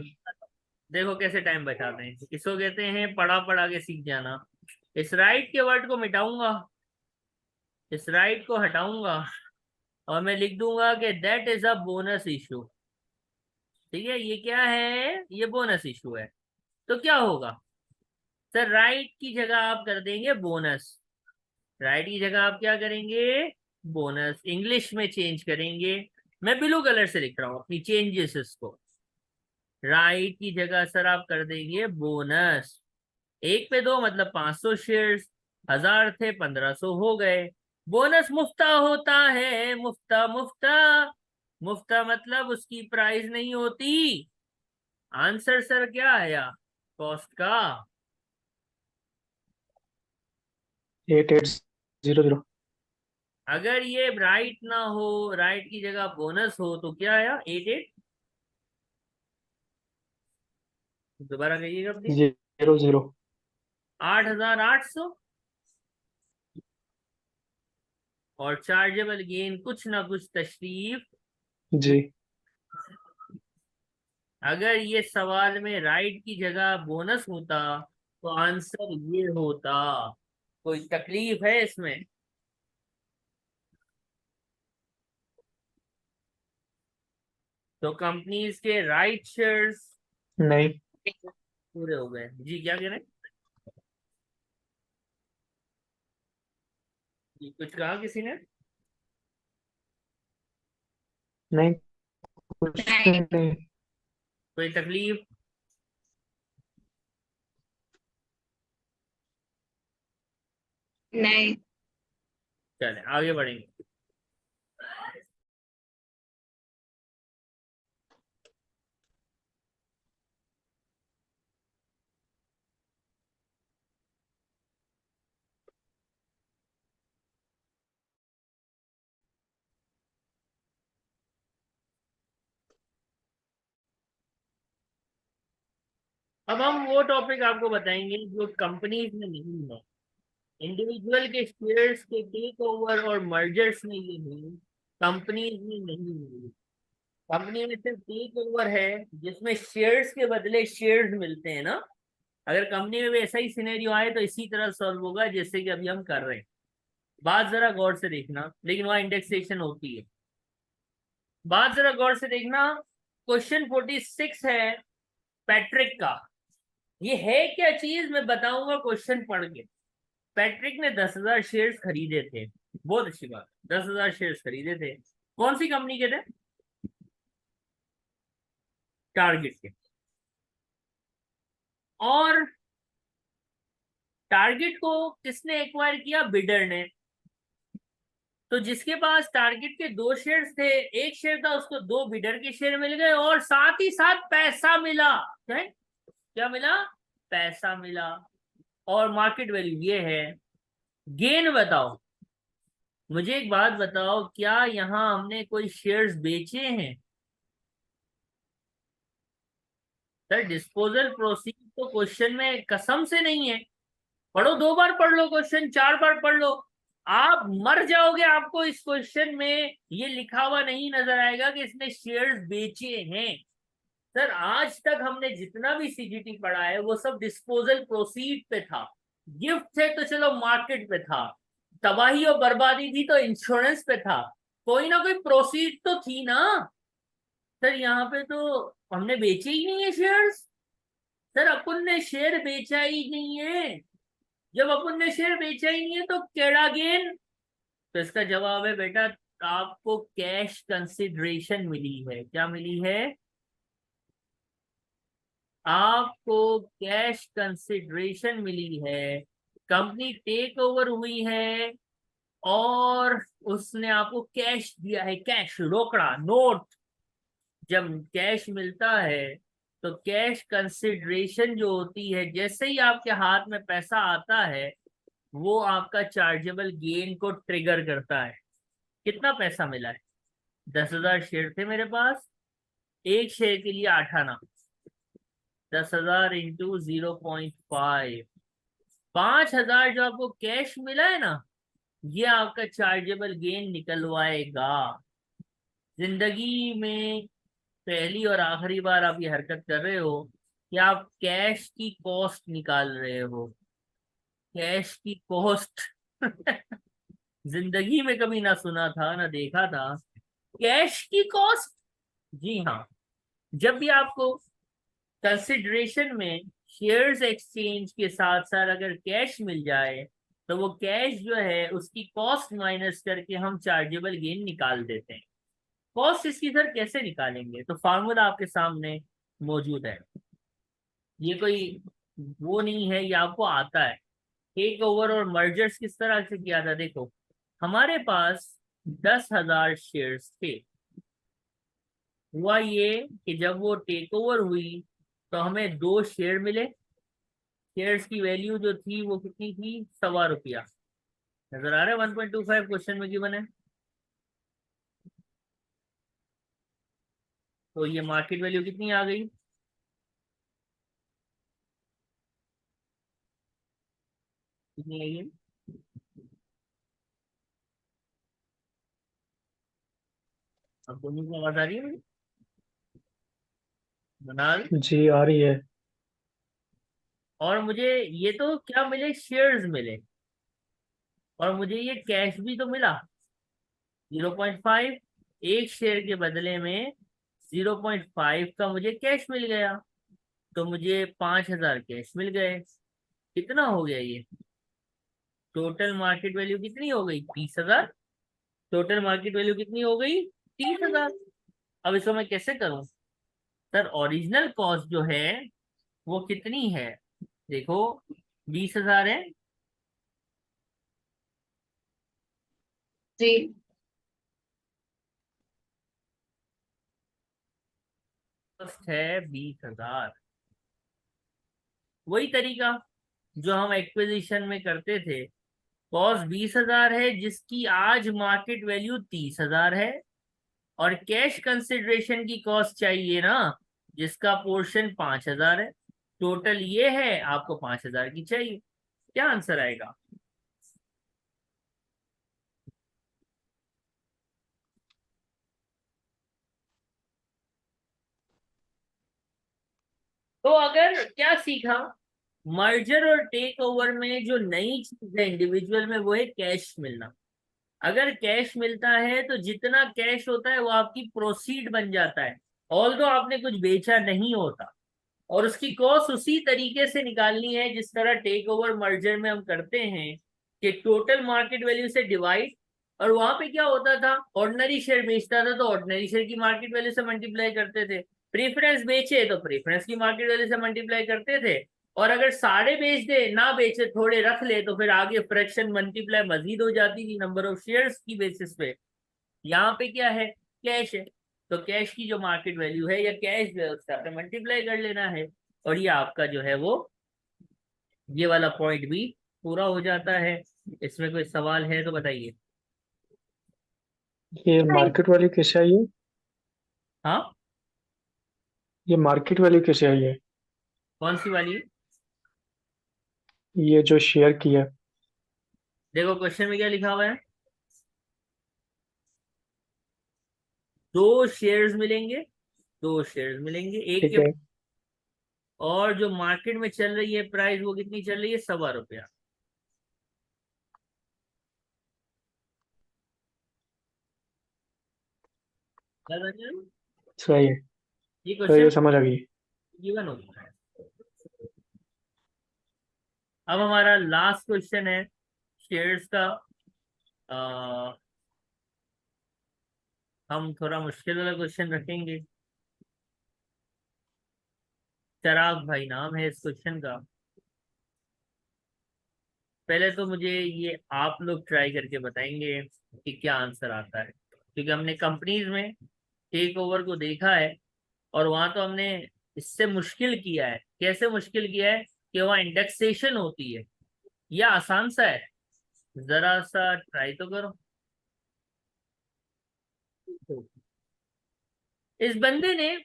देखो कैसे टाइम बचाते हैं। इसको कहते हैं पढ़ा पढ़ा के सीख जाना। इस राइट के वर्ड को मिटाऊंगा, इस राइट को हटाऊंगा और मैं लिख दूंगा कि that is a bonus issue. ठीक है, ये क्या है? ये बोनस इशू है। तो क्या होगा सर? राइट की जगह आप कर देंगे बोनस। राइट की जगह आप क्या करेंगे? बोनस। इंग्लिश में चेंज करेंगे। मैं ब्लू कलर से लिख रहा हूँ अपनी चेंजेस इसको। राइट की जगह सर आप कर देंगे बोनस। 1 पे 2 मतलब 500 शेयर्स। 1000 थे 1500 हो गए। बोनस मुफ्ता होता है, मुफ्ता मुफ्ता। मुफ्ता मतलब उसकी प्राइस नहीं होती। आंसर सर क्या आया कॉस्ट का? 8800। अगर ये राइट ना हो, राइट की जगह बोनस हो तो क्या आया? 88। दोबारा कहिएगा प्लीज। 00। 8,800। और चार्जेबल गेन कुछ ना कुछ तशरीफ। जी। अगर ये सवाल में राइट की जगह बोनस होता तो आंसर ये होता। कोई तकलीफ है इसमें? तो कंपनीज के राइट शेयर्स नहीं। पूरे हो गए। जी क्या कह रहे हैं? जी, कुछ कहा किसी ने? नहीं, कुछ नहीं। नहीं। कोई तकलीफ? नहीं। चले आगे बढ़ेंगे। अब हम वो टॉपिक आपको बताएंगे जो कंपनीज में नहीं है। इंडिविजुअल के शेयर्स के टेक ओवर और मर्जर्स में ये है, कंपनीज में नहीं है। कंपनी में सिर्फ टेक ओवर है जिसमें शेयर्स के बदले शेयर्स मिलते हैं ना। अगर कंपनी में भी ऐसा ही सिनेरियो आए तो इसी तरह सॉल्व होगा जैसे कि अभी हम कर रहे हैं। बात जरा गौर से देखना, लेकिन वहां इंडेक्सेशन होती है। बात जरा गौर से देखना। क्वेश्चन 46 है पैट्रिक का। ये है क्या चीज मैं बताऊंगा क्वेश्चन पढ़ के। पैट्रिक ने 10,000 शेयर्स खरीदे थे। बहुत अच्छी बात, 10,000 शेयर्स खरीदे थे। कौन सी कंपनी के थे? टारगेट के। और टारगेट को किसने एक्वायर किया? बिडर ने। तो जिसके पास टारगेट के 2 शेयर्स थे, एक शेयर था, उसको 2 बिडर के शेयर मिल गए और साथ ही साथ पैसा मिला। क्या क्या मिला? पैसा मिला। और मार्केट वैल्यू ये है। गेन बताओ। मुझे एक बात बताओ, क्या यहाँ हमने कोई शेयर्स बेचे हैं? सर डिस्पोजल प्रोसीड तो क्वेश्चन में कसम से नहीं है। पढ़ो, 2 बार पढ़ लो क्वेश्चन, 4 बार पढ़ लो। आप मर जाओगे, आपको इस क्वेश्चन में ये लिखा हुआ नहीं नजर आएगा कि इसने शेयर्स बेचे हैं। सर आज तक हमने जितना भी सीजीटी पढ़ा है वो सब डिस्पोजल प्रोसीड पे था। गिफ्ट थे तो चलो मार्केट पे था। तबाही और बर्बादी थी तो इंश्योरेंस पे था। कोई ना कोई प्रोसीड तो थी ना। सर यहाँ पे तो हमने बेचे ही नहीं है शेयर्स। सर अपन ने शेयर बेचा ही नहीं है। जब अपन ने शेयर बेचा ही नहीं है तो केड़ा गेन? तो इसका जवाब है बेटा, आपको कैश कंसिडरेशन मिली है। क्या मिली है? आपको कैश कंसिडरेशन मिली है। कंपनी टेक ओवर हुई है और उसने आपको कैश दिया है, कैश रोकड़ा नोट। जब कैश मिलता है तो कैश कंसिडरेशन जो होती है, जैसे ही आपके हाथ में पैसा आता है वो आपका चार्जेबल गेन को ट्रिगर करता है। कितना पैसा मिला है? 10,000 शेयर थे मेरे पास, एक शेयर के लिए 8 आना, 10,000 इंटू 0.5, 5,000 जो आपको कैश मिला है ना, ये आपका चार्जेबल गेन निकलवाएगा। जिंदगी में पहली और आखिरी बार आप ये हरकत कर रहे हो कि आप कैश की कॉस्ट निकाल रहे हो। कैश की कॉस्ट जिंदगी में कभी ना सुना था ना देखा था। कैश की कॉस्ट, जी हाँ। जब भी आपको कंसिडरेशन में शेयर्स एक्सचेंज के साथ साथ अगर कैश मिल जाए तो वो कैश जो है उसकी कॉस्ट माइनस करके हम चार्जेबल गेन निकाल देते हैं। कॉस्ट इसकी सर कैसे निकालेंगे? तो फार्मूला आपके सामने मौजूद है। ये कोई वो नहीं है, ये आपको आता है। टेक ओवर और मर्जर्स किस तरह से किया था, देखो। हमारे पास 10,000 शेयर्स थे। हुआ ये कि जब वो टेक ओवर हुई तो हमें 2 शेयर मिले। शेयर्स की वैल्यू जो थी वो कितनी थी? ₹1.25। नजर आ रहा है 1.25 क्वेश्चन में गिवन है। तो ये मार्केट वैल्यू कितनी आ गई? कितनी आई है? अब दोनों की आवाज आ रही है मेरी? मनाल। जी आ रही है। और मुझे ये तो क्या मिले? शेयर्स मिले। और मुझे ये कैश भी तो मिला, 0.5। एक शेयर के बदले में 0.5 का मुझे कैश मिल गया। तो मुझे 5,000 कैश मिल गए। कितना हो गया ये? टोटल मार्केट वैल्यू कितनी हो गई? 30,000। टोटल मार्केट वैल्यू कितनी हो गई? 30,000। अब इसको मैं कैसे करूं? सर ओरिजिनल कॉस्ट जो है वो कितनी है? देखो, 20,000 है। जी। कॉस्ट है 20,000। वही तरीका जो हम एक्विजिशन में करते थे। कॉस्ट 20,000 है जिसकी आज मार्केट वैल्यू 30,000 है। और कैश कंसिडरेशन की कॉस्ट चाहिए ना, जिसका पोर्शन 5,000 है। टोटल ये है, आपको 5,000 की चाहिए। क्या आंसर आएगा? तो अगर क्या सीखा, मर्जर और टेक ओवर में जो नई चीज है इंडिविजुअल में वो है कैश मिलना। अगर कैश मिलता है तो जितना कैश होता है वो आपकी प्रोसीड बन जाता है, ऑल्दो आपने कुछ बेचा नहीं होता। और उसकी कॉस्ट उसी तरीके से निकालनी है जिस तरह टेक ओवर मर्जर में हम करते हैं, कि टोटल मार्केट वैल्यू से डिवाइड। और वहां पे क्या होता था? ऑर्डिनरी शेयर बेचता था तो ऑर्डिनरी शेयर की मार्केट वैल्यू से मल्टीप्लाई करते थे। प्रेफरेंस बेचे तो प्रेफरेंस की मार्केट वैल्यू से मल्टीप्लाई करते थे। और अगर सारे बेच दे, ना बेचे थोड़े रख ले, तो फिर आगे फ्रैक्शन मल्टीप्लाई मजीद हो जाती थी नंबर ऑफ शेयर्स की बेसिस पे। यहाँ पे क्या है? कैश है। तो कैश की जो मार्केट वैल्यू है या कैश जो है उससे आपने मल्टीप्लाई कर लेना है। और ये आपका जो है वो ये वाला पॉइंट भी पूरा हो जाता है। इसमें कोई सवाल है तो बताइए। ये मार्केट वैल्यू कैसे आई है? हाँ, ये मार्केट वैल्यू कैसे आई है? कौन सी वाली? ये जो शेयर की है। देखो क्वेश्चन में क्या लिखा हुआ है। 2 शेयर्स मिलेंगे, 2 शेयर्स मिलेंगे एक ठीक के। है। और जो मार्केट में चल रही है प्राइस वो कितनी चल रही है? ₹1.25। क्या समझे? सही है। ये सही है, क्वेश्चन समझ आ गई। गिवन होता है। अब हमारा लास्ट क्वेश्चन है शेयर्स का। आ, हम थोड़ा मुश्किल वाला क्वेश्चन रखेंगे। चराग भाई नाम है इस क्वेश्चन का। पहले तो मुझे ये आप लोग ट्राई करके बताएंगे कि क्या आंसर आता है, क्योंकि हमने कंपनीज में टेक ओवर को देखा है और वहां तो हमने इससे मुश्किल किया है। कैसे मुश्किल किया है कि वहाँ इंडेक्सेशन होती है। यह आसान सा है, जरा सा ट्राई तो करो। इस बंदे ने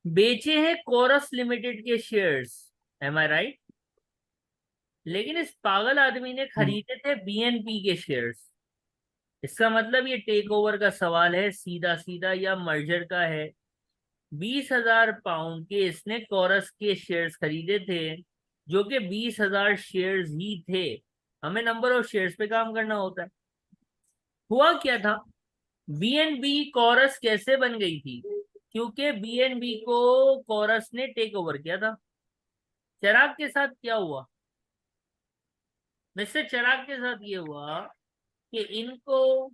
बेचे हैं कोरस लिमिटेड के शेयर्स, एम आई राइट? लेकिन इस पागल आदमी ने खरीदे थे बीएनपी के शेयर्स। इसका मतलब ये टेक ओवर का सवाल है सीधा सीधा, या मर्जर का है। 20,000 पाउंड के इसने कोरस के शेयर्स खरीदे थे, जो कि 20,000 शेयर्स ही थे। हमें नंबर ऑफ शेयर्स पे काम करना होता है। हुआ क्या था, बीएनबी कोरस कैसे बन गई थी? क्योंकि बीएनबी को कोरस ने टेक ओवर किया था। चिराग के साथ क्या हुआ? मिस्टर चिराग के साथ ये हुआ कि इनको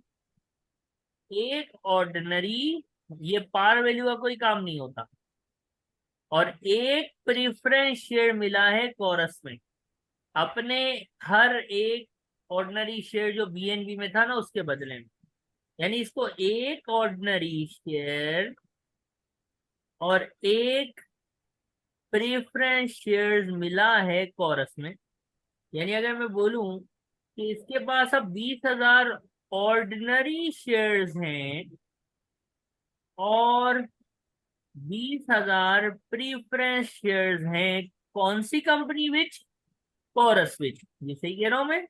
एक ऑर्डिनरी, ये पार वैल्यू का कोई काम नहीं होता, और एक प्रीफरेंस शेयर मिला है कोरस में अपने हर एक ऑर्डिनरी शेयर जो बीएनबी में था ना उसके बदले में। यानी इसको एक ऑर्डिनरी शेयर और एक प्रीफरेंस शेयर्स मिला है कोरस में। यानी अगर मैं बोलूं कि इसके पास अब 20,000 ऑर्डिनरी शेयर्स हैं और 20,000 प्रीफरेंस शेयर्स हैं, कौन सी कंपनी विच? कोरस विच। ये सही कह रहा हूं मैं?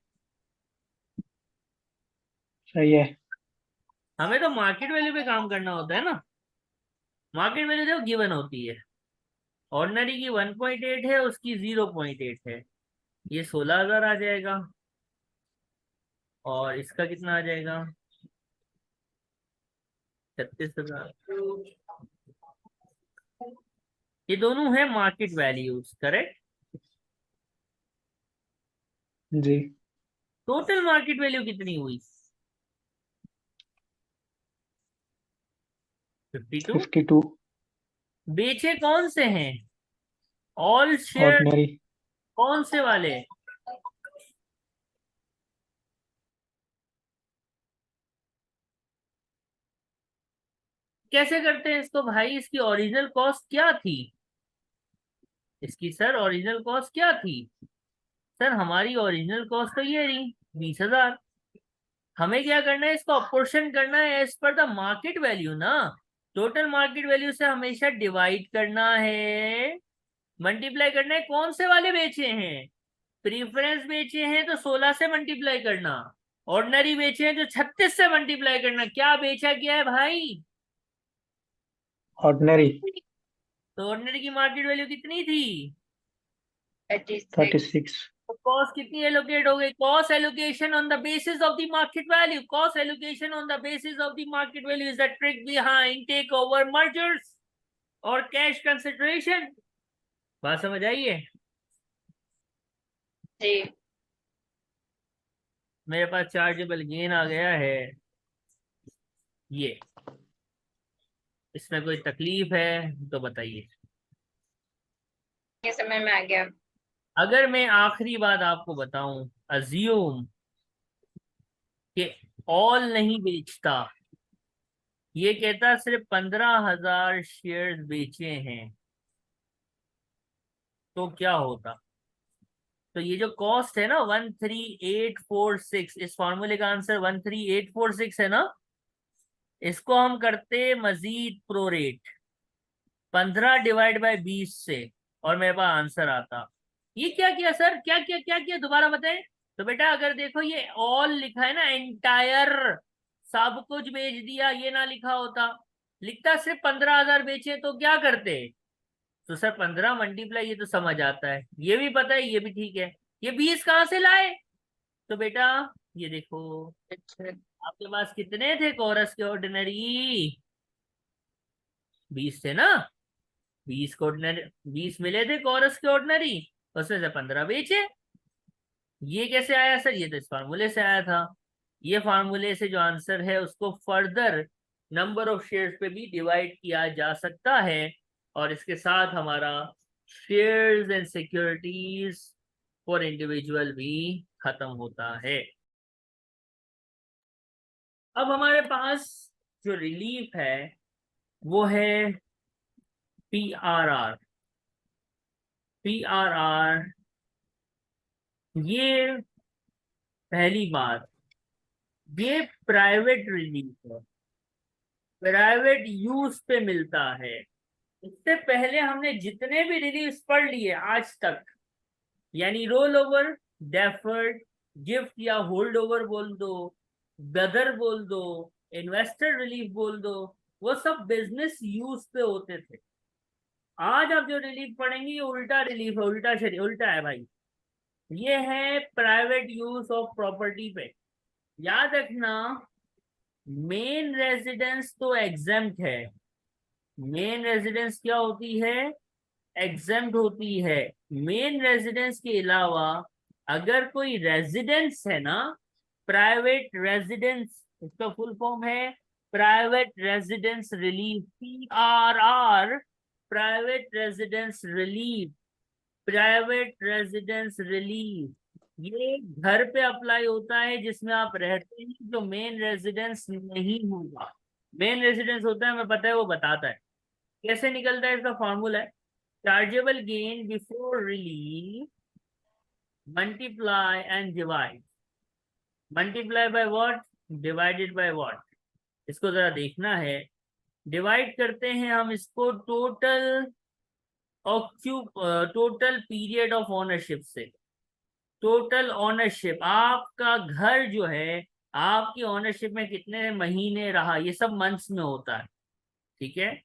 सही है। हमें तो मार्केट वैल्यू पे काम करना होता है ना। मार्केट वैल्यू जो गिवन होती है, ऑर्डिनरी की 1.8 है, उसकी 0.8 है, ये 16,000 आ जाएगा। और इसका कितना आ जाएगा? 36,000। ये दोनों है मार्केट वैल्यूज, करेक्ट? जी। टोटल मार्केट वैल्यू कितनी हुई? 52। 52। बेचे कौन से हैं? All share. ऑर्डिनरी। कौन से वाले? कैसे करते हैं इसको भाई? इसकी ओरिजिनल कॉस्ट क्या थी? इसकी सर ओरिजिनल कॉस्ट क्या थी? सर हमारी ओरिजिनल कॉस्ट तो ये रही 20,000। हमें क्या करना है, इसको अपोर्शन करना है as per the market value ना। टोटल मार्केट वैल्यू से हमेशा डिवाइड करना है, मल्टीप्लाई करना है। कौन से वाले बेचे हैं? प्रीफरेंस बेचे हैं तो 16 से मल्टीप्लाई करना, ऑर्डिनरी बेचे हैं तो 36 से मल्टीप्लाई करना। क्या बेचा गया है भाई? ऑर्डिनरी। तो ऑर्डिनरी की मार्केट वैल्यू कितनी थी? 36। 36। तो कॉस्ट कितनी एलोकेट हो गई? Cost allocation on the basis of the market value. Cost allocation on the basis of the market value is the trick behind takeover mergers और cash consideration. बात समझ आई है? जी। मेरे पास चार्जेबल गेन आ गया है ये। इसमें कोई तकलीफ है तो बताइए। ये समझ में आ गया। अगर मैं आखिरी बात आपको बताऊं, अज्यूम कि ऑल नहीं बेचता, ये कहता सिर्फ 15,000 शेयर्स बेचे हैं, तो क्या होता? तो ये जो कॉस्ट है ना 13,846, इस फॉर्मूले का आंसर 13,846 है ना। इसको हम करते मजीद प्रोरेट 15 डिवाइड बाय 20 से, और मेरे पास आंसर आता। ये क्या किया सर? क्या किया दोबारा बताएं। तो बेटा अगर देखो ये ऑल लिखा है ना, एंटायर सब कुछ बेच दिया, ये ना लिखा होता, लिखता सिर्फ 15,000 बेचे, तो क्या करते? तो सर 15 मल्टीप्लाई, ये तो समझ आता है, ये भी पता है, ये भी ठीक है। ये 20 कहाँ से लाए? तो बेटा ये देखो, अच्छा। आपके पास कितने थे कोरस के ऑर्डिनरी? 20 थे ना। 20 को ऑर्डिनरी 20 मिले थे कोरस के ऑर्डिनरी, उसमें से 15 बेचे। ये कैसे आया सर? ये तो इस फार्मूले से आया था। ये फार्मूले से जो आंसर है उसको फर्दर नंबर ऑफ शेयर्स पे भी डिवाइड किया जा सकता है, और इसके साथ हमारा shares and securities for individual भी खत्म होता है। अब हमारे पास जो रिलीफ है वो है PRR। PRR, ये पहली बात, ये प्राइवेट रिलीफ है, प्राइवेट यूज पे मिलता है। इससे पहले हमने जितने भी रिलीफ पढ़ लिए आज तक, यानी रोल ओवर, डेफर्ड, गिफ्ट या होल्ड ओवर बोल दो, गदर बोल दो, इन्वेस्टर रिलीफ बोल दो, वो सब बिजनेस यूज पे होते थे। आज आप जो रिलीफ पढ़ेंगे ये उल्टा रिलीफ है, उल्टा है भाई। ये है प्राइवेट यूज ऑफ प्रॉपर्टी पे। याद रखना, मेन रेजिडेंस तो एग्जेम्प्ट है। मेन रेजिडेंस क्या होती है? एग्जेम्प्ट होती है। मेन रेजिडेंस के अलावा अगर कोई रेजिडेंस है ना, प्राइवेट रेजिडेंस, इसका फुल फॉर्म है private residence relief, PRR, private residence relief, private residence relief. ये घर पे अप्लाई होता है जिसमें आप रहते हैं, जो मेन रेजिडेंस नहीं होगा। मेन रेजिडेंस होता है, हमें पता है, वो बताता है कैसे निकलता है। इसका फॉर्मूला है chargeable gain before relief multiply and divide. Multiply by what, divided by what. इसको जरा देखना है। डिवाइड करते हैं हम इसको टोटल पीरियड ऑफ ऑनरशिप से। टोटल ऑनरशिप, आपका घर जो है, आपकी ऑनरशिप में कितने महीने रहा, ये सब मंथ्स में होता है, ठीक है।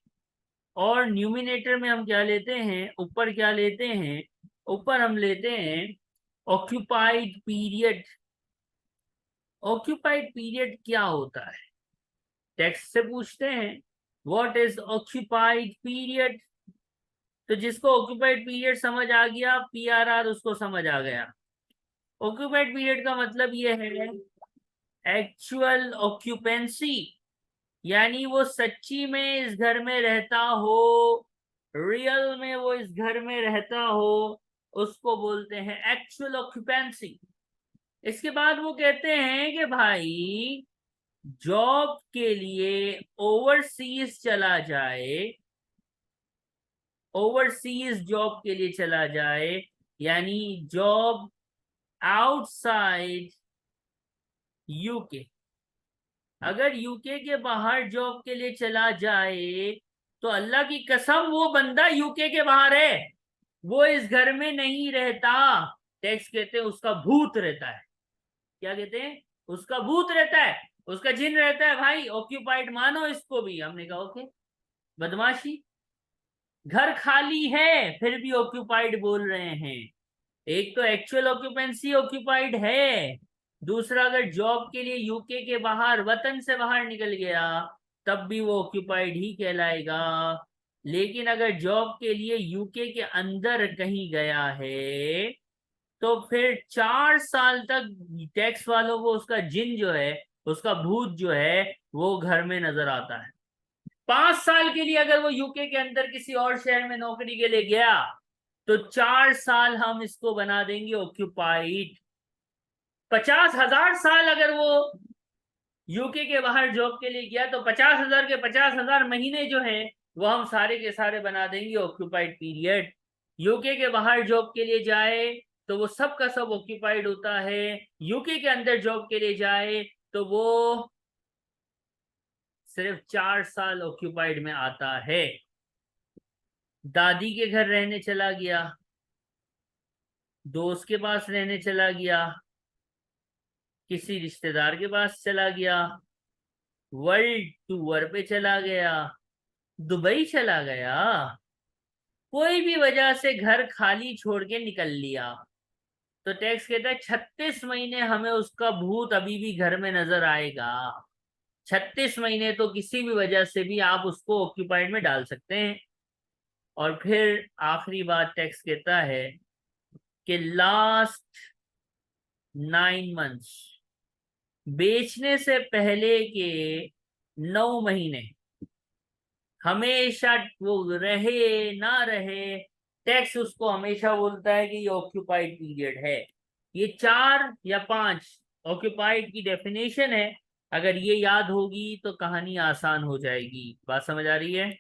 और न्यूमिनेटर में हम क्या लेते हैं, ऊपर क्या लेते हैं, ऊपर हम लेते हैं ऑक्यूपाइड पीरियड। ऑक्यूपाइड पीरियड क्या होता है? टेक्स्ट से पूछते हैं व्हाट इज ऑक्यूपाइड पीरियड। तो जिसको ऑक्यूपाइड पीरियड समझ आ गया, PRR उसको समझ आ गया। ऑक्यूपाइड पीरियड का मतलब ये है एक्चुअल ऑक्यूपेंसी, यानी वो सच्ची में इस घर में रहता हो, रियल में वो इस घर में रहता हो, उसको बोलते हैं एक्चुअल ऑक्यूपेंसी। इसके बाद वो कहते हैं कि भाई जॉब के लिए ओवरसीज चला जाए, ओवरसीज जॉब के लिए चला जाए, यानी जॉब आउटसाइड यूके। अगर यूके के बाहर जॉब के लिए चला जाए तो अल्लाह की कसम वो बंदा यूके के बाहर है, वो इस घर में नहीं रहता। टैक्स कहते हैं उसका भूत रहता है। क्या कहते हैं? उसका भूत रहता है, उसका जिन रहता है। भाई ऑक्यूपाइड मानो इसको भी। हमने कहा ओके, बदमाशी। घर खाली है फिर भी ऑक्यूपाइड बोल रहे हैं। एक तो एक्चुअल ऑक्यूपेंसी ऑक्यूपाइड है, दूसरा अगर जॉब के लिए यूके के बाहर, वतन से बाहर निकल गया तब भी वो ऑक्यूपाइड ही कहलाएगा। लेकिन अगर जॉब के लिए यूके के अंदर कहीं गया है तो फिर 4 साल तक टैक्स वालों को उसका जिन जो है, उसका भूत जो है, वो घर में नजर आता है। 5 साल के लिए अगर वो यूके के अंदर किसी और शहर में नौकरी के लिए गया तो 4 साल हम इसको बना देंगे ऑक्यूपाइड। 50,000 साल अगर वो यूके के बाहर जॉब के लिए गया तो 50,000 के 50,000 महीने जो हैं वो हम सारे के सारे बना देंगे ऑक्यूपाइड पीरियड। यूके के बाहर जॉब के लिए जाए तो वो सब का सब ऑक्यूपाइड होता है। यूके के अंदर जॉब के लिए जाए तो वो सिर्फ 4 साल ऑक्यूपाइड में आता है। दादी के घर रहने चला गया, दोस्त के पास रहने चला गया, किसी रिश्तेदार के पास चला गया, वर्ल्ड टूर पे चला गया, दुबई चला गया, कोई भी वजह से घर खाली छोड़ के निकल लिया, तो टैक्स कहता है 36 महीने हमें उसका भूत अभी भी घर में नजर आएगा। 36 महीने तो किसी भी वजह से भी आप उसको ऑक्यूपाइड में डाल सकते हैं। और फिर आखिरी बात टैक्स कहता है कि लास्ट 9 मंथ्स, बेचने से पहले के 9 महीने, हमेशा वो रहे ना रहे, टेक्स्ट उसको हमेशा बोलता है कि ये ऑक्यूपाइड पीरियड है। ये 4 या 5 ऑक्यूपाइड की डेफिनेशन है। अगर ये याद होगी तो कहानी आसान हो जाएगी। बात समझ आ रही है?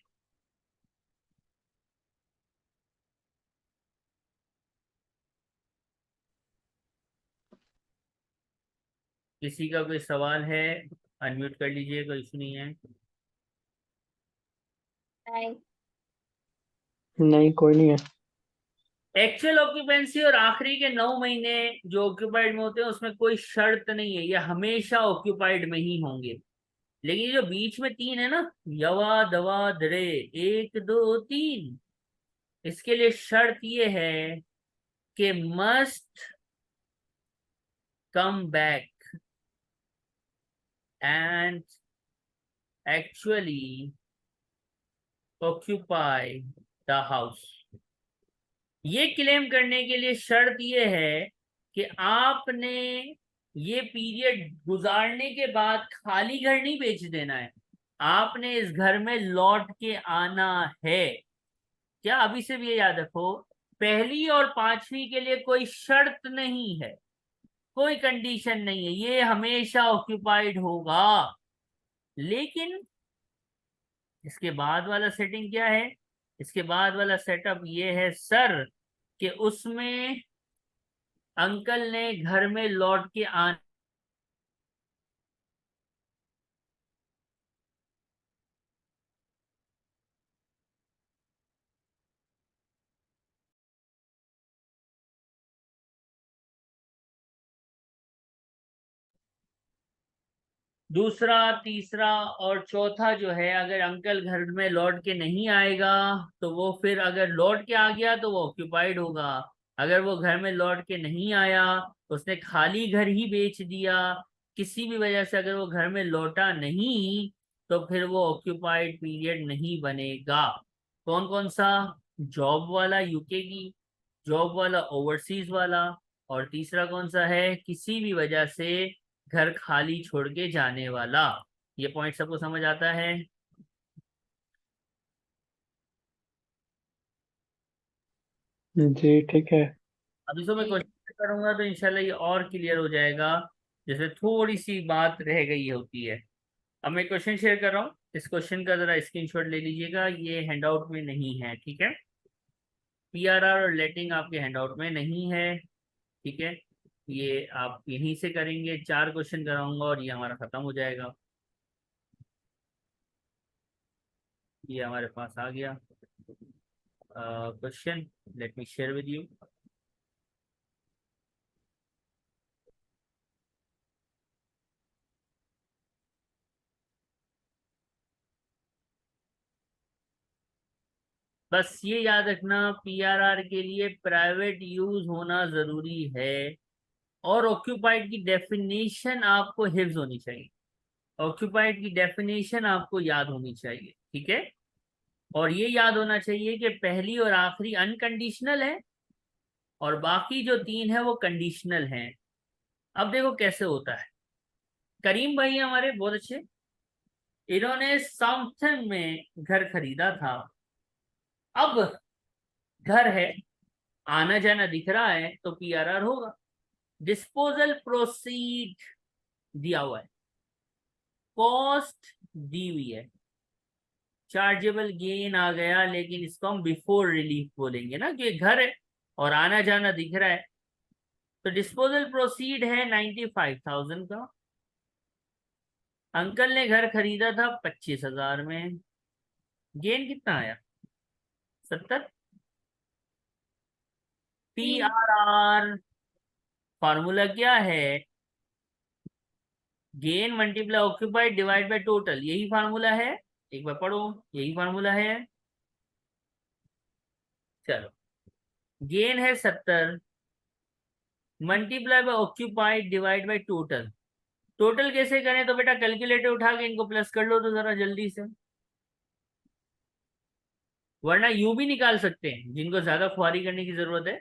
किसी का कोई सवाल है? अनम्यूट कर लीजिए, कोई इशू नहीं है। नहीं। नहीं, कोई नहीं है। एक्चुअल ऑक्यूपेंसी और आखिरी के 9 महीने जो ऑक्यूपाइड में होते हैं उसमें कोई शर्त नहीं है, ये हमेशा ऑक्यूपाइड में ही होंगे। लेकिन जो बीच में 3 है ना, यवा दवा दरे, 1 2 3, इसके लिए शर्त ये है कि must come back and actually occupy the house. ये क्लेम करने के लिए शर्त ये है कि आपने ये पीरियड गुजारने के बाद खाली घर नहीं बेच देना है, आपने इस घर में लौट के आना है। क्या अभी से भी ये याद रखो, पहली और 5वीं के लिए कोई शर्त नहीं है, कोई कंडीशन नहीं है, ये हमेशा ऑक्यूपाइड होगा। लेकिन इसके बाद वाला सेटिंग क्या है? इसके बाद वाला सेटअप ये है सर कि उसमें अंकल ने घर में लौट के आना। दूसरा, तीसरा और चौथा जो है, अगर अंकल घर में लौट के नहीं आएगा तो वो फिर अगर लौट के आ गया तो वो ऑक्यूपाइड होगा। अगर वो घर में लौट के नहीं आया, उसने खाली घर ही बेच दिया, किसी भी वजह से अगर वो घर में लौटा नहीं, तो फिर वो ऑक्यूपाइड पीरियड नहीं बनेगा। कौन कौन सा? जॉब वाला यूके की, जॉब वाला ओवरसीज वाला, और तीसरा कौन सा है? किसी भी वजह से घर खाली छोड़ के जाने वाला। ये पॉइंट सबको समझ आता है? जी ठीक है। अभी तो मैं क्वेश्चन करूंगा तो इंशाल्लाह ये और क्लियर हो जाएगा, जैसे थोड़ी सी बात रह गई होती है। अब मैं क्वेश्चन शेयर कर रहा हूँ, इस क्वेश्चन का जरा स्क्रीनशॉट ले लीजिएगा, ये हैंडआउट में नहीं है, ठीक है? पीआरआर और लेटिंग आपके हैंडआउट में नहीं है, ठीक है? ये आप यहीं से करेंगे, 4 क्वेश्चन कराऊंगा और ये हमारा खत्म हो जाएगा। ये हमारे पास आ गया question, let me share with you. बस ये याद रखना, पीआरआर के लिए प्राइवेट यूज होना जरूरी है, और ऑक्यूपाइड की डेफिनेशन आपको हिफ्ज होनी चाहिए। ऑक्यूपाइड की डेफिनेशन आपको याद होनी चाहिए, ठीक है? और ये याद होना चाहिए कि पहली और आखिरी अनकंडीशनल है और बाकी जो 3 है वो कंडीशनल हैं। अब देखो कैसे होता है। करीम भाई हमारे बहुत अच्छे, इन्होंने साउथन में घर खरीदा था। अब घर है, आना जाना दिख रहा है, तो पीआरआर होगा। डिस्पोजल प्रोसीड दिया हुआ है, कॉस्ट दी हुई है, चार्जेबल गेन आ गया, लेकिन इसको हम बिफोर रिलीफ बोलेंगे ना, कि घर है और आना जाना दिख रहा है। तो डिस्पोजल प्रोसीड है 95,000 का। अंकल ने घर खरीदा था 25,000 में। गेन कितना आया? 70। पीआरआर फार्मूला क्या है? Gain multiply occupied divide by total, यही फार्मूला है। एक बार पढ़ो, यही फार्मूला है। चलो, गेन है 70, multiply by occupied divide by total. Total कैसे करें? तो बेटा कैलकुलेटर उठा के इनको प्लस कर लो तो जरा जल्दी से, वरना यू भी निकाल सकते हैं जिनको ज्यादा खुआरी करने की जरूरत है।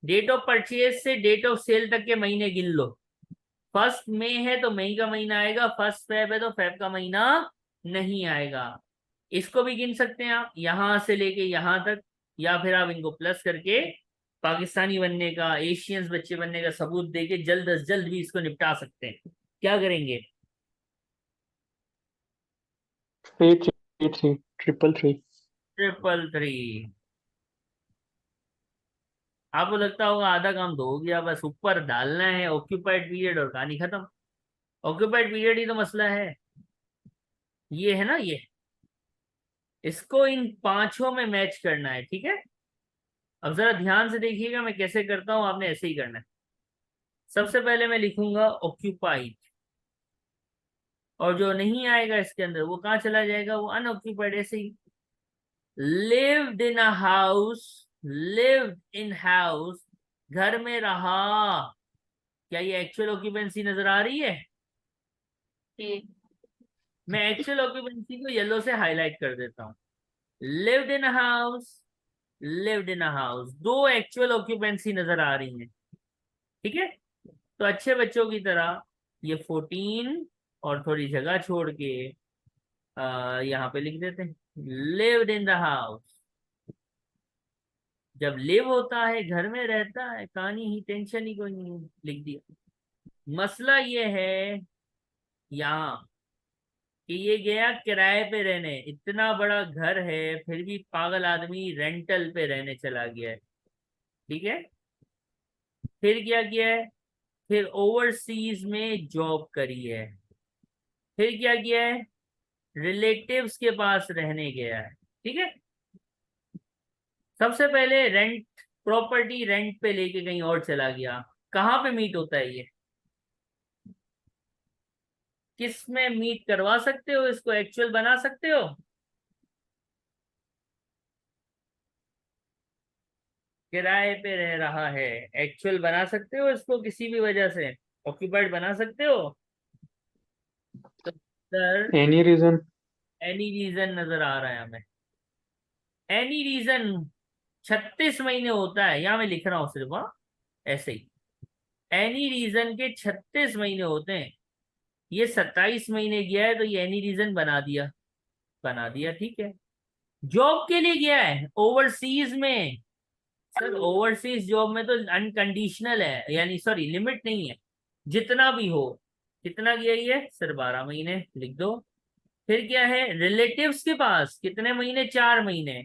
डेट ऑफ परचेज से डेट ऑफ सेल तक के महीने गिन लो। 1 मई है तो मई का महीना आएगा, 1 फेब है तो फेब का महीना नहीं आएगा। इसको भी गिन सकते हैं आप, यहां से लेके यहां तक। या फिर आप इनको प्लस करके पाकिस्तानी बनने का, एशियंस बच्चे बनने का सबूत देके जल्द अज जल्द भी इसको निपटा सकते हैं। क्या करेंगे? 333 333। 333। आपको लगता होगा आधा काम तो हो गया, बस ऊपर डालना है ऑक्यूपाइड पीरियड और कहानी खत्म। ऑक्यूपाइड पीरियड ही तो मसला है, ये है ना ये। इसको इन पांचों में मैच करना है, ठीक है। अब जरा ध्यान से देखिएगा मैं कैसे करता हूं, आपने ऐसे ही करना है। सबसे पहले मैं लिखूंगा ऑक्यूपाइड, और जो नहीं आएगा इसके अंदर वो कहाँ चला जाएगा, वो अनऑक्यूपाइड ऐसे ही। Lived in a house, lived in house, घर में रहा। क्या ये एक्चुअल ऑक्यूपेंसी नजर आ रही है? जी। मैं एक्चुअल ऑक्यूपेंसी को येलो से हाईलाइट कर देता हूँ। Lived in house, lived in house, दो एक्चुअल ऑक्यूपेंसी नजर आ रही हैं, ठीक है। तो अच्छे बच्चों की तरह ये 14 और थोड़ी जगह छोड़ के यहाँ पे लिख देते हैं लिव्ड इन द हाउस। जब लिव होता है, घर में रहता है, कहानी ही, टेंशन ही कोई नहीं है, लिख दिया। मसला ये है यहाँ कि ये गया किराए पे रहने, इतना बड़ा घर है फिर भी पागल आदमी रेंटल पे रहने चला गया है, ठीक है। फिर क्या किया है, फिर ओवरसीज में जॉब करी है, फिर क्या किया है, रिलेटिव्स के पास रहने गया है, ठीक है। सबसे पहले रेंट, प्रॉपर्टी रेंट पे लेके कहीं और चला गया। कहाँ पे मीट होता है ये, किस में मीट करवा सकते हो, इसको एक्चुअल बना सकते हो? किराए पे रह रहा है, एक्चुअल बना सकते हो इसको किसी भी वजह से, ऑक्यूपाइड बना सकते हो? तो sir any reason? Any reason नजर आ रहा है हमें। एनी रीजन 36 महीने होता है, यहाँ मैं लिख रहा हूँ सिर्फ, हाँ, ऐसे ही। एनी रीजन के 36 महीने होते हैं, ये 27 महीने गया है तो ये एनी रीजन बना दिया, बना दिया, ठीक है। जॉब के लिए गया है ओवरसीज में, सर ओवरसीज जॉब में तो अनकंडीशनल है, यानी सॉरी लिमिट नहीं है, जितना भी हो। कितना गया ये सर, 12 महीने, लिख दो। फिर क्या है, रिलेटिव्स के पास कितने महीने, 4 महीने।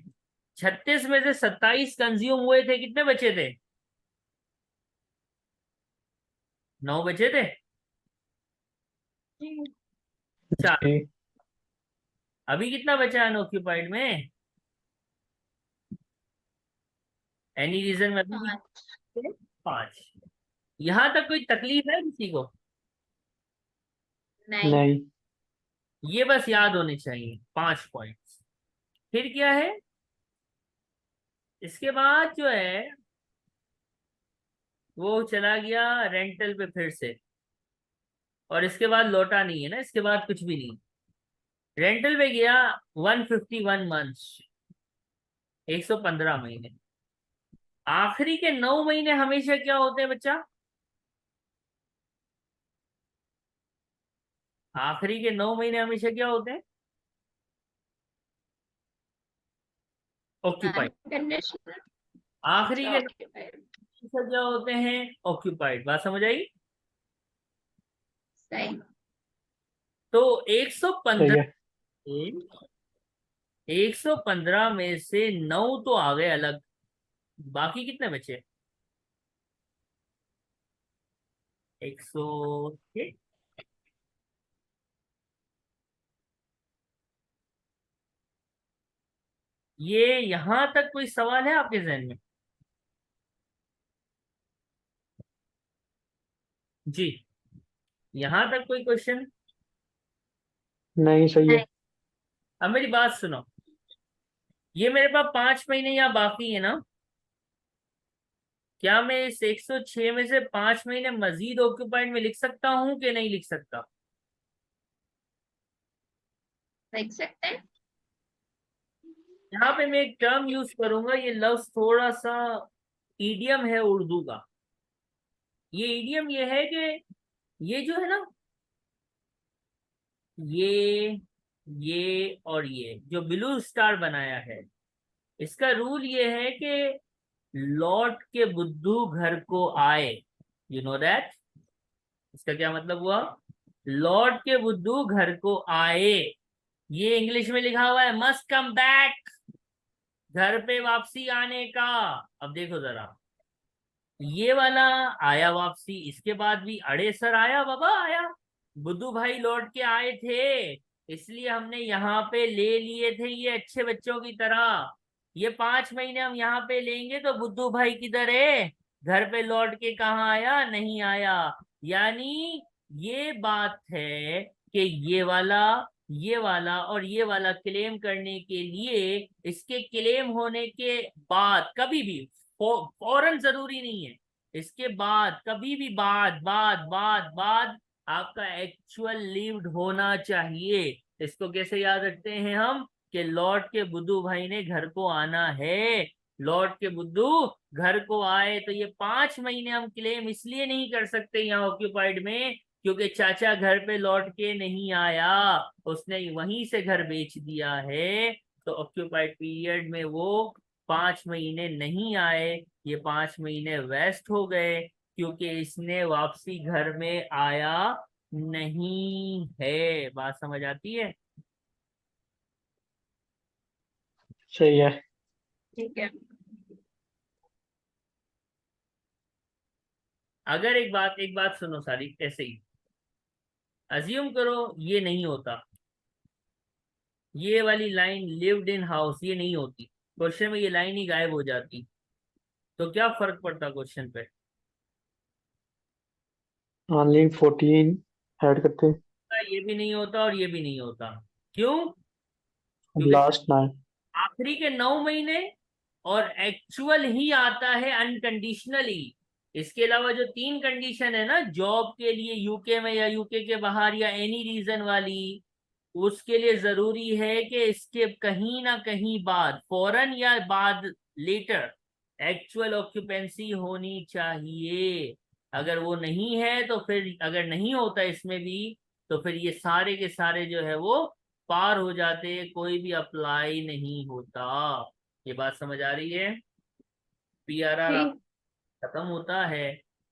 36 में से 27 कंज्यूम हुए थे, कितने बचे थे? 9 बचे थे, 4। जी। अभी कितना बचा अनऑक्यूपाइड में, एनी रीजन में अभी भी हाँ। 5। यहां तक कोई तकलीफ है किसी को? नहीं। नहीं। ये बस याद होने चाहिए 5 पॉइंट्स। फिर क्या है, इसके बाद जो है वो चला गया रेंटल पे फिर से, और इसके बाद लौटा नहीं है ना, इसके बाद कुछ भी नहीं। रेंटल पे गया 151 मंथ्स, 115 महीने। आखिरी के 9 महीने हमेशा क्या होते हैं बच्चा, आखिरी के 9 महीने हमेशा क्या होते हैं, ऑक्यूपाइड। अनकंडीशनल। आखिरी अच्छा, के 9 occupied। हमेशा क्या होते हैं, ऑक्यूपाइड। बात समझ आई? सही। तो सही 115, है। 115 में से 9 तो आ गए अलग, बाकी कितने बचे? 100, ये यहां तक कोई सवाल है आपके जहन में? जी, यहां तक कोई क्वेश्चन? नहीं, सही है। नहीं। अब मेरी बात सुनो, ये मेरे पास 5 महीने यहाँ बाकी है ना, क्या मैं इस 106 में से 5 महीने मजीद ऑक्यूपाइड में लिख सकता हूँ कि नहीं लिख सकता? देख सकते हैं। यहाँ पे मैं एक टर्म यूज करूंगा, ये लफ्ज थोड़ा सा ईडियम है उर्दू का। ये ईडियम ये है कि ये जो है ना, ये और ये जो ब्लू स्टार बनाया है, इसका रूल ये है कि लौट के बुद्धू घर को आए, यू नो दैट। इसका क्या मतलब हुआ? लौट के बुद्धू घर को आए, ये इंग्लिश में लिखा हुआ है मस्ट कम बैक, घर पे वापसी आने का। अब देखो जरा, ये वाला आया वापसी, इसके बाद भी अड़े सर आया बाबा आया, बुद्धू भाई लौट के आए थे, इसलिए हमने यहाँ पे ले लिए थे ये अच्छे बच्चों की तरह। ये 5 महीने हम यहाँ पे लेंगे तो बुद्धू भाई किधर है? घर पे लौट के कहाँ आया? नहीं आया। यानी ये बात है कि ये वाला और ये वाला क्लेम करने के लिए, इसके क्लेम होने के बाद कभी भी फौरन जरूरी नहीं है, इसके बाद कभी भी बाद बाद बाद बाद आपका एक्चुअल लिव्ड होना चाहिए। इसको कैसे याद रखते हैं हम? कि लौट के बुद्धू भाई ने घर को आना है, लौट के बुद्धू घर को आए। तो ये 5 महीने हम क्लेम इसलिए नहीं कर सकते यहाँ ऑक्यूपाइड में, क्योंकि चाचा घर पे लौट के नहीं आया, उसने वहीं से घर बेच दिया है। तो ऑक्यूपाइड पीरियड में वो 5 महीने नहीं आए, ये 5 महीने वेस्ट हो गए, क्योंकि इसने वापसी घर में आया नहीं है। बात समझ आती है? सही है। ठीक है। अगर एक बात सुनो सारी, ऐसे ही अज्यूम करो ये नहीं होता, ये वाली लाइन लिव्ड इन हाउस ये नहीं होती, क्वेश्चन में ये लाइन ही गायब हो जाती, तो क्या फर्क पड़ता क्वेश्चन पे? ओनली 14 ऐड करते। ये भी नहीं होता और ये भी नहीं होता। क्यों? क्योंकि लास्ट 9। आखिरी के 9 महीने और एक्चुअल ही आता है अनकंडीशनली। इसके अलावा जो 3 कंडीशन है ना, जॉब के लिए यूके में या यूके के बाहर या एनी रीजन वाली, उसके लिए जरूरी है कि इसके कहीं ना कहीं बाद, फौरन या बाद, लेटर, एक्चुअल ऑक्यूपेंसी होनी चाहिए। अगर वो नहीं है तो फिर, अगर नहीं होता इसमें भी, तो फिर ये सारे के सारे जो है वो पार हो जाते, कोई भी अप्लाई नहीं होता। ये बात समझ आ रही है? पीआरआर ठीक। खत्म होता है।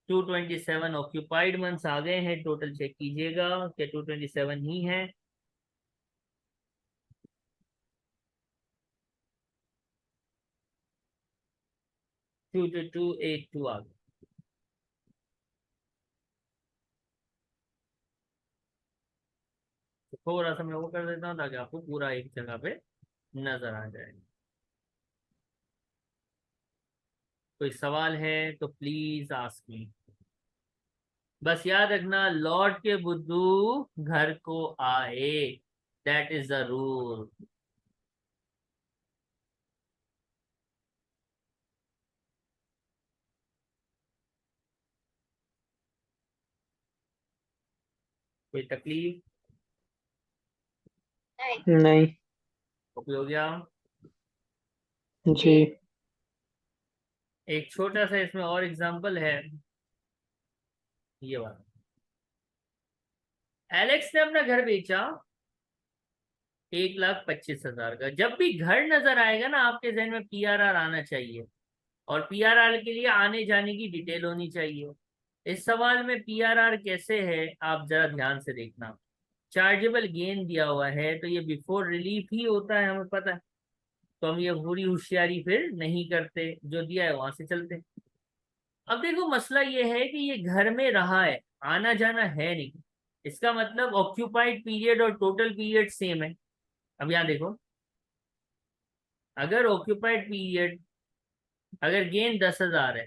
227 ऑक्यूपाइड मंथ्स आ गए हैं, टोटल चेक कीजिएगा कि 227 ही है। 22282 आ गए। तो थोड़ा सा मैं वो कर देता हूँ ताकि आपको पूरा एक जगह पे नजर आ जाए। कोई सवाल है तो प्लीज आस्क मी। बस याद रखना, लौट के बुद्धू घर को आए, दैट इज द रूल। कोई तकलीफ? नहीं। नहीं। कॉपी हो गया? जी। एक छोटा सा इसमें और एग्जांपल है, ये वाला। एलेक्स ने अपना घर बेचा 1,25,000 का। जब भी घर नजर आएगा ना, आपके जहन में पीआरआर आना चाहिए, और पीआरआर के लिए आने जाने की डिटेल होनी चाहिए। इस सवाल में पीआरआर कैसे है आप जरा ध्यान से देखना। चार्जेबल गेन दिया हुआ है, तो ये बिफोर रिलीफ ही होता है, हमें पता है, तो हम ये पूरी होशियारी फिर नहीं करते, जो दिया है वहां से चलते। अब देखो मसला ये है कि ये घर में रहा है, आना जाना है नहीं, इसका मतलब ऑक्यूपाइड पीरियड और टोटल पीरियड सेम है। अब यहाँ देखो, अगर ऑक्यूपाइड पीरियड, अगर गेन 10,000 है,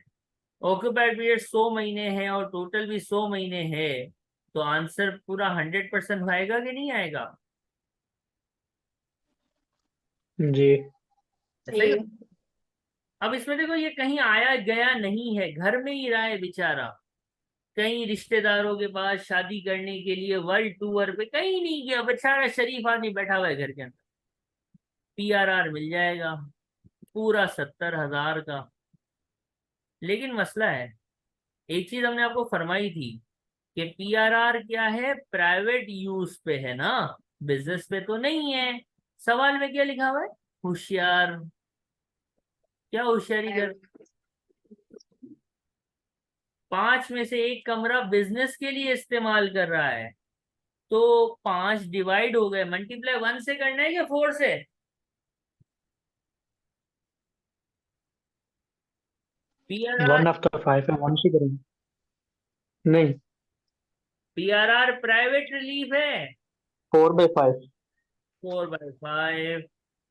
ऑक्यूपाइड पीरियड 100 महीने है और टोटल भी 100 महीने है, तो आंसर पूरा 100% आएगा कि नहीं आएगा? जी। ऐसा ही। जी। अब इसमें देखो, ये कहीं आया गया नहीं है, घर में ही रहा है बेचारा, कहीं रिश्तेदारों के पास शादी करने के लिए वर्ल्ड टूर पे कहीं नहीं गया, बेचारा शरीफ आदमी बैठा हुआ है घर के अंदर, पीआरआर मिल जाएगा पूरा 70,000 का। लेकिन मसला है, एक चीज हमने आपको फरमाई थी कि पीआरआर क्या है, प्राइवेट यूज पे है ना, बिजनेस पे तो नहीं है। सवाल में क्या लिखा हुआ है? होशियार। क्या होशियारी कर, 5 में से एक कमरा बिजनेस के लिए इस्तेमाल कर रहा है, तो 5 डिवाइड हो गए, मल्टीप्लाई 1 से करना है या 4 से? पीआरआर, 1/5 है, 1 से करेंगे। नहीं, पीआरआर प्राइवेट रिलीफ है। 4/5। 4/5।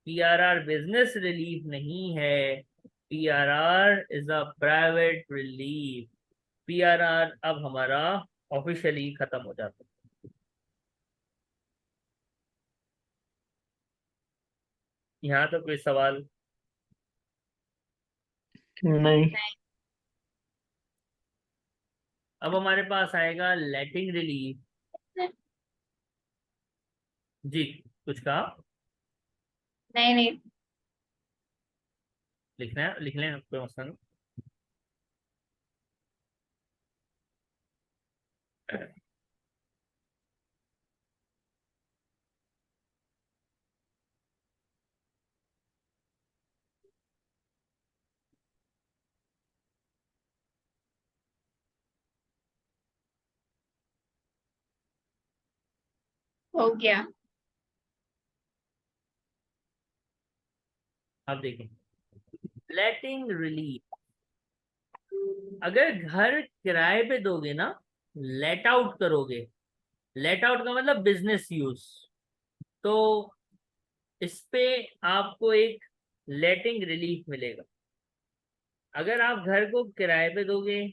पीआरआर बिजनेस रिलीफ नहीं है, PRR is a private relief. PRR अब हमारा ऑफिशियली खत्म हो जाता है। यहाँ तो कोई सवाल? नहीं। अब हमारे पास आएगा लेटिंग रिलीफ। जी, कुछ कहा? नहीं नहीं। लिखना है, लिख लें, कोई मसला नहीं। हो गया। आप देखें, लेटिंग रिलीफ, अगर घर किराए पे दोगे ना, लेट आउट करोगे, लेट आउट का मतलब बिजनेस यूज, तो इस पे आपको एक लेटिंग रिलीफ मिलेगा। अगर आप घर को किराए पे दोगे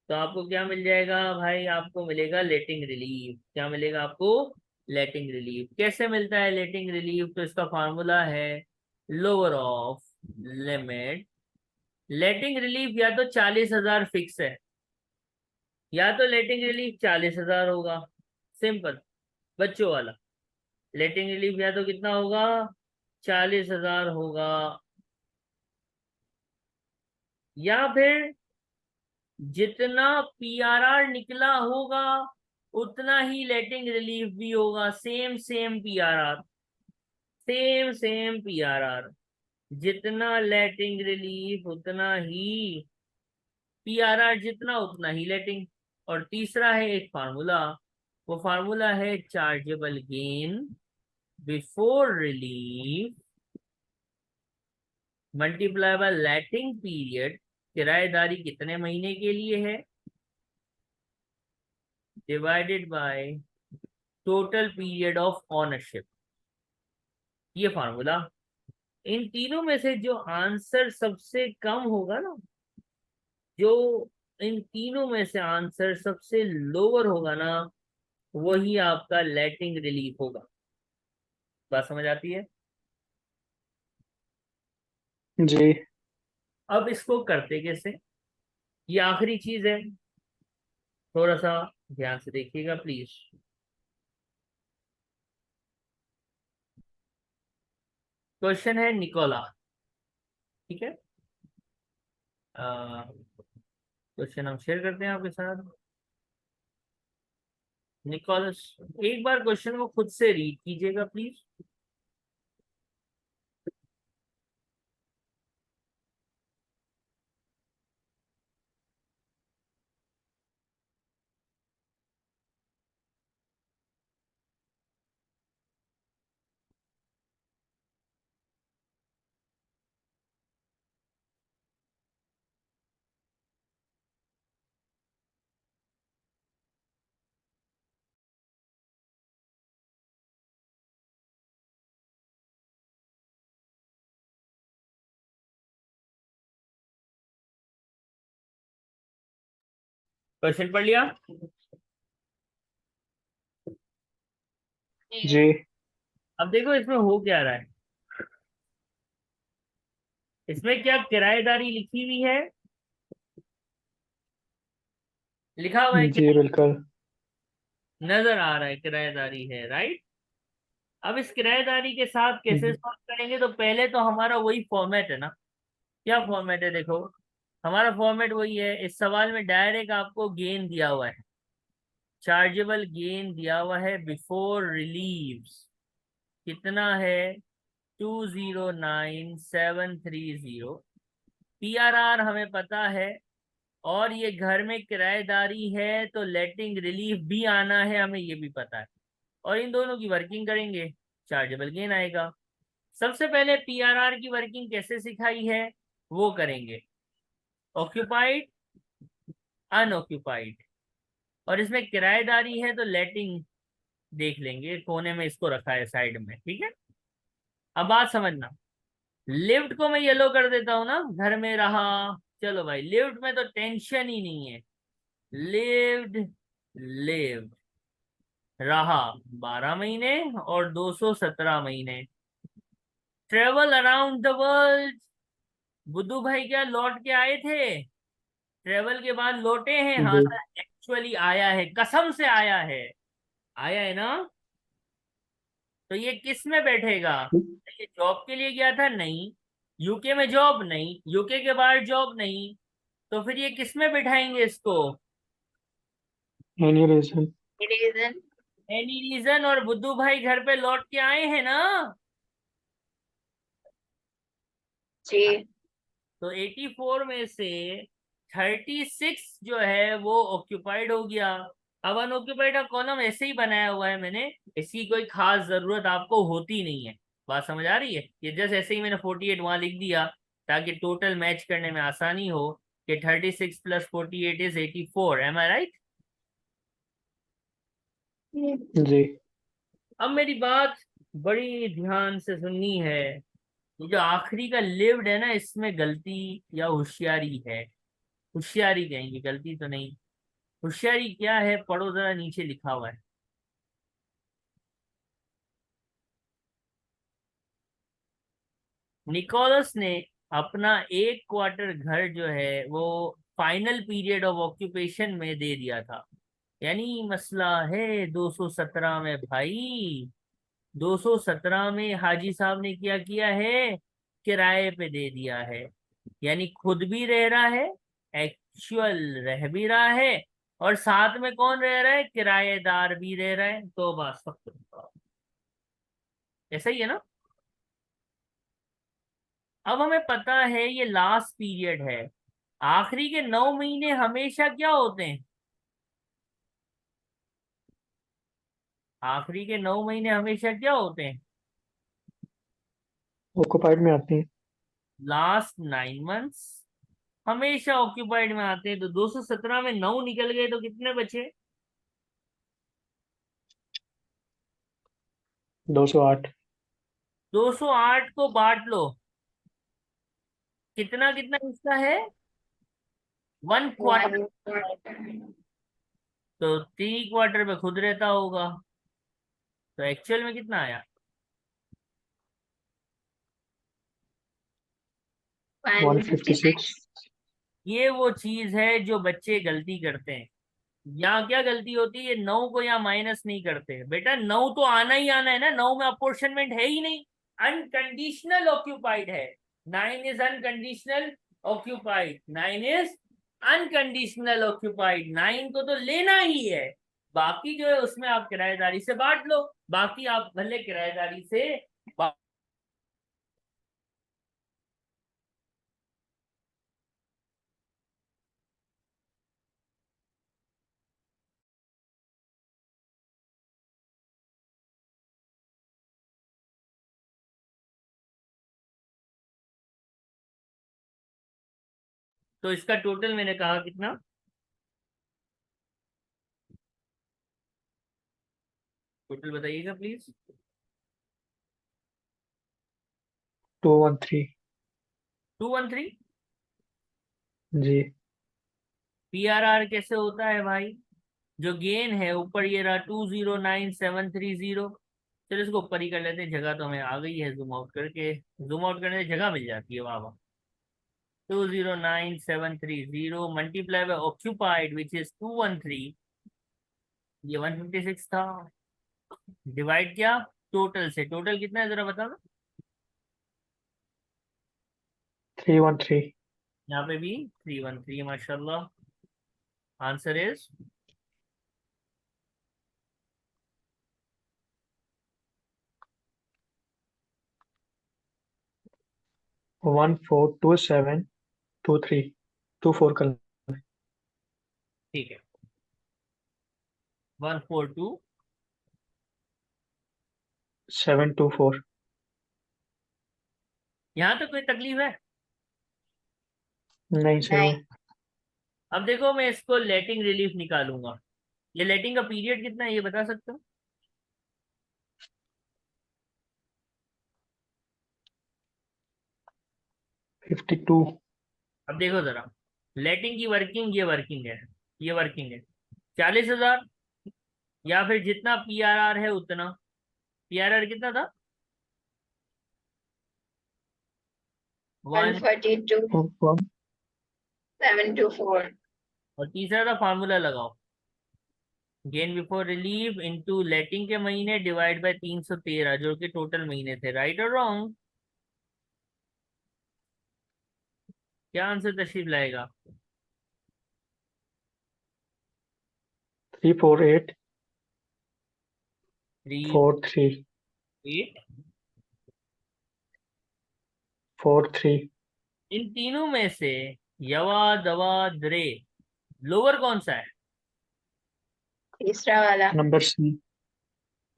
तो आपको क्या मिल जाएगा भाई? आपको मिलेगा लेटिंग रिलीफ। क्या मिलेगा आपको? लेटिंग रिलीफ। कैसे मिलता है लेटिंग रिलीफ? तो इसका फार्मूला है lower of limit. Letting relief या तो 40,000 फिक्स है, या तो लेटिंग रिलीफ 40,000 होगा, सिंपल, बच्चों वाला। लेटिंग रिलीफ या तो कितना होगा? 40,000 होगा, या फिर जितना पीआरआर निकला होगा उतना ही लेटिंग रिलीफ भी होगा। Same same PRR, same same PRR, जितना लेटिंग रिलीफ उतना ही पीआरआर, जितना उतना ही लेटिंग। और तीसरा है एक फार्मूला, वो फार्मूला है chargeable gain before relief multiply by letting period. किराएदारी कितने महीने के लिए है, divided by total period of ownership. ये फार्मूला। इन तीनों में से जो आंसर सबसे कम होगा ना, जो इन तीनों में से आंसर सबसे लोअर होगा ना, वही आपका लेटिंग रिलीफ होगा। बात समझ आती है? जी। अब इसको करते कैसे, ये आखिरी चीज है, थोड़ा सा ध्यान से देखिएगा प्लीज। क्वेश्चन है निकोला, ठीक है? क्वेश्चन हम शेयर करते हैं आपके साथ। निकोलस, एक बार क्वेश्चन को खुद से रीड कीजिएगा प्लीज। क्वेश्चन पढ़ लिया? जी। अब देखो इसमें हो क्या रहा है। इसमें क्या किराएदारी लिखी हुई है? लिखा हुआ है जी क्या? बिल्कुल। नजर आ रहा है किराएदारी है, राइट? अब इस किराएदारी के साथ कैसे जी। सॉल्व करेंगे? तो पहले तो हमारा वही फॉर्मेट है ना। क्या फॉर्मेट है? देखो, हमारा फॉर्मेट वही है। इस सवाल में डायरेक्ट आपको गेन दिया हुआ है, चार्जेबल गेन दिया हुआ है बिफोर रिलीव्स। कितना है? 209730। PRR हमें पता है, और ये घर में किराएदारी है तो लेटिंग रिलीफ भी आना है, हमें ये भी पता है। और इन दोनों की वर्किंग करेंगे, चार्जेबल गेन आएगा। सबसे पहले PRR की वर्किंग कैसे सिखाई है वो करेंगे। ऑक्यूपाइड, अनऑक्यूपाइड, और इसमें किराएदारी है तो लेटिंग देख लेंगे, कोने में इसको रखा है साइड में, ठीक है। अब बात समझना, लिफ्ट को मैं येलो कर देता हूं ना, घर में रहा, चलो भाई लिफ्ट में तो टेंशन ही नहीं है। लिव्ड, लिव्ड, रहा 12 महीने और 217 महीने। ट्रेवल अराउंड द वर्ल्ड, बुद्धू भाई क्या लौट के आए थे? ट्रेवल के बाद लौटे हैं? हाँ जी सर, एक्चुअली आया है, कसम से आया है, आया है ना। तो ये किस में बैठेगा? ये जॉब के लिए गया था? नहीं। यूके में जॉब? नहीं। यूके के बाहर जॉब? नहीं। तो फिर ये किस में बिठाएंगे इसको? Any reason. Reason. Any reason, और बुद्धू भाई घर पे लौट के आए हैं ना। जी। तो 84 में से 36 जो है वो ऑक्यूपाइड हो गया। अब अनऑक्यूपाइड का कॉलम ऐसे ही बनाया हुआ है मैंने, इसकी कोई खास जरूरत आपको होती नहीं है। बात समझ आ रही है? ये जैसे ऐसे ही मैंने 48 वहां लिख दिया ताकि टोटल मैच करने में आसानी हो कि 36 + 48 इज 84। Am I right? जी अब मेरी बात बड़ी ध्यान से सुननी है। ये जो आखिरी का लिव्ड है ना, इसमें गलती या होशियारी है। होशियारी कहेंगे, गलती तो नहीं। होशियारी क्या है, पढ़ो जरा, नीचे लिखा हुआ है। निकोलस ने अपना 1 क्वार्टर घर जो है वो फाइनल पीरियड ऑफ ऑक्यूपेशन में दे दिया था। यानी मसला है 217 में भाई। 217 में हाजी साहब ने क्या किया है? किराए पे दे दिया है। यानी खुद भी रह रहा है, एक्चुअल रह भी रहा है, और साथ में कौन रह रहा है? किराएदार भी रह रहा है। तो बस ऐसा ही है ना। अब हमें पता है ये लास्ट पीरियड है। आखिरी के 9 महीने हमेशा क्या होते हैं? आखिरी के 9 महीने हमेशा क्या होते हैं? ऑक्युपाइड में आते हैं। लास्ट 9 मंथ्स हमेशा ऑक्यूपाइड में आते हैं। तो 217 में 9 निकल गए तो कितने बचे? 208। 208 को बांट लो, कितना कितना हिस्सा है? 1 क्वार्टर। वन। तो 3 क्वार्टर पे खुद रहता होगा। तो एक्चुअल में कितना आया? 156। 156। ये वो चीज है जो बच्चे गलती करते हैं। यहाँ क्या गलती होती है? 9 को यहाँ माइनस नहीं करते बेटा, 9 तो आना ही आना है ना, 9 में अपोर्शनमेंट है ही नहीं, अनकंडीशनल ऑक्यूपाइड है। 9 is unconditional occupied, 9 is unconditional occupied, 9 को तो लेना ही है। बाकी जो है उसमें आप किराएदारी से बांट लो, बाकी आप भले किराएदारी से तो इसका टोटल मैंने कहा कितना? टोटल बताइएगा प्लीज। 213। 213। जी PRR कैसे होता है भाई? जो गेन है ऊपर ये रहा 209730। चलो इसको ऊपर ही कर लेते हैं, जगह तो हमें आ गई है, जूम आउट करके, जूम आउट करने से जगह मिल जाती है। वाह वाह। 209730 multiply by occupied which is 213, ये 156 था। डिवाइड किया टोटल से, टोटल कितना है जरा बता दो। 313। यहाँ पे भी 313, माशाल्लाह। आंसर इज 1427 2-3, 2-4 कर ठीक है 142 7-2-4. यहाँ तक कोई तकलीफ है? नहीं सर नहीं। अब देखो मैं इसको लेटिंग रिलीफ निकालूंगा। ये लेटिंग का पीरियड कितना है ये बता सकते हो? 52. अब देखो जरा, लेटिंग की वर्किंग, ये वर्किंग है, ये वर्किंग है 40,000, या फिर जितना पीआरआर है उतना। पीआरआर कितना था? 1। 142 1. 724। और तीसरा था फार्मूला लगाओ, गेन बिफोर रिलीफ इनटू लेटिंग के महीने डिवाइड बाय 313 जो कि टोटल महीने थे। राइट और रॉन्ग? क्या आंसर तशरीफ लाएगा? 348 3, 43 8। 43. इन तीनों में से यवा दवा द्रे लोअर कौन सा है? तीसरा वाला। Number C.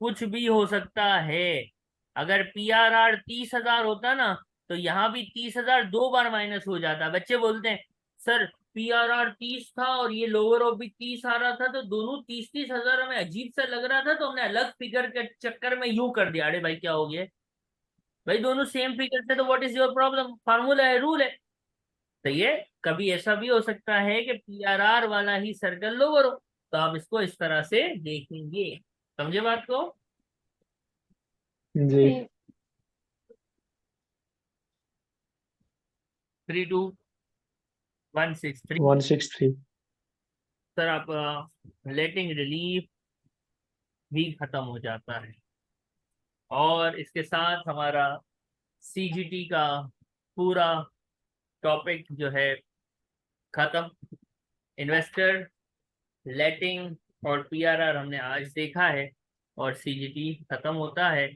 कुछ भी हो सकता है। अगर पीआरआर 30,000 होता ना तो यहाँ भी 30,000 दो बार माइनस हो जाता। बच्चे बोलते हैं सर पीआरआर 30 था और ये लोअर ऑफ भी 30 आ रहा था तो दोनों 30-30 हजार हमें अजीब सा लग रहा था तो हमने अलग फिगर के चक्कर में यूं कर दिया। अरे भाई क्या हो गया? भाई दोनों सेम फिगर थे तो what is your problem? Formula है, रूल है। तो ये कभी ऐसा भी हो सकता है कि पीआरआर वाला ही सर्कल लोअर हो, तो आप इसको इस तरह से देखेंगे। समझे बात को? जी. 32163। 163. सर आप लेटिंग रिलीफ भी खत्म हो जाता है और इसके साथ हमारा सीजीटी का पूरा टॉपिक जो है खत्म। इन्वेस्टर, लेटिंग और पीआरआर हमने आज देखा है और सीजीटी खत्म होता है।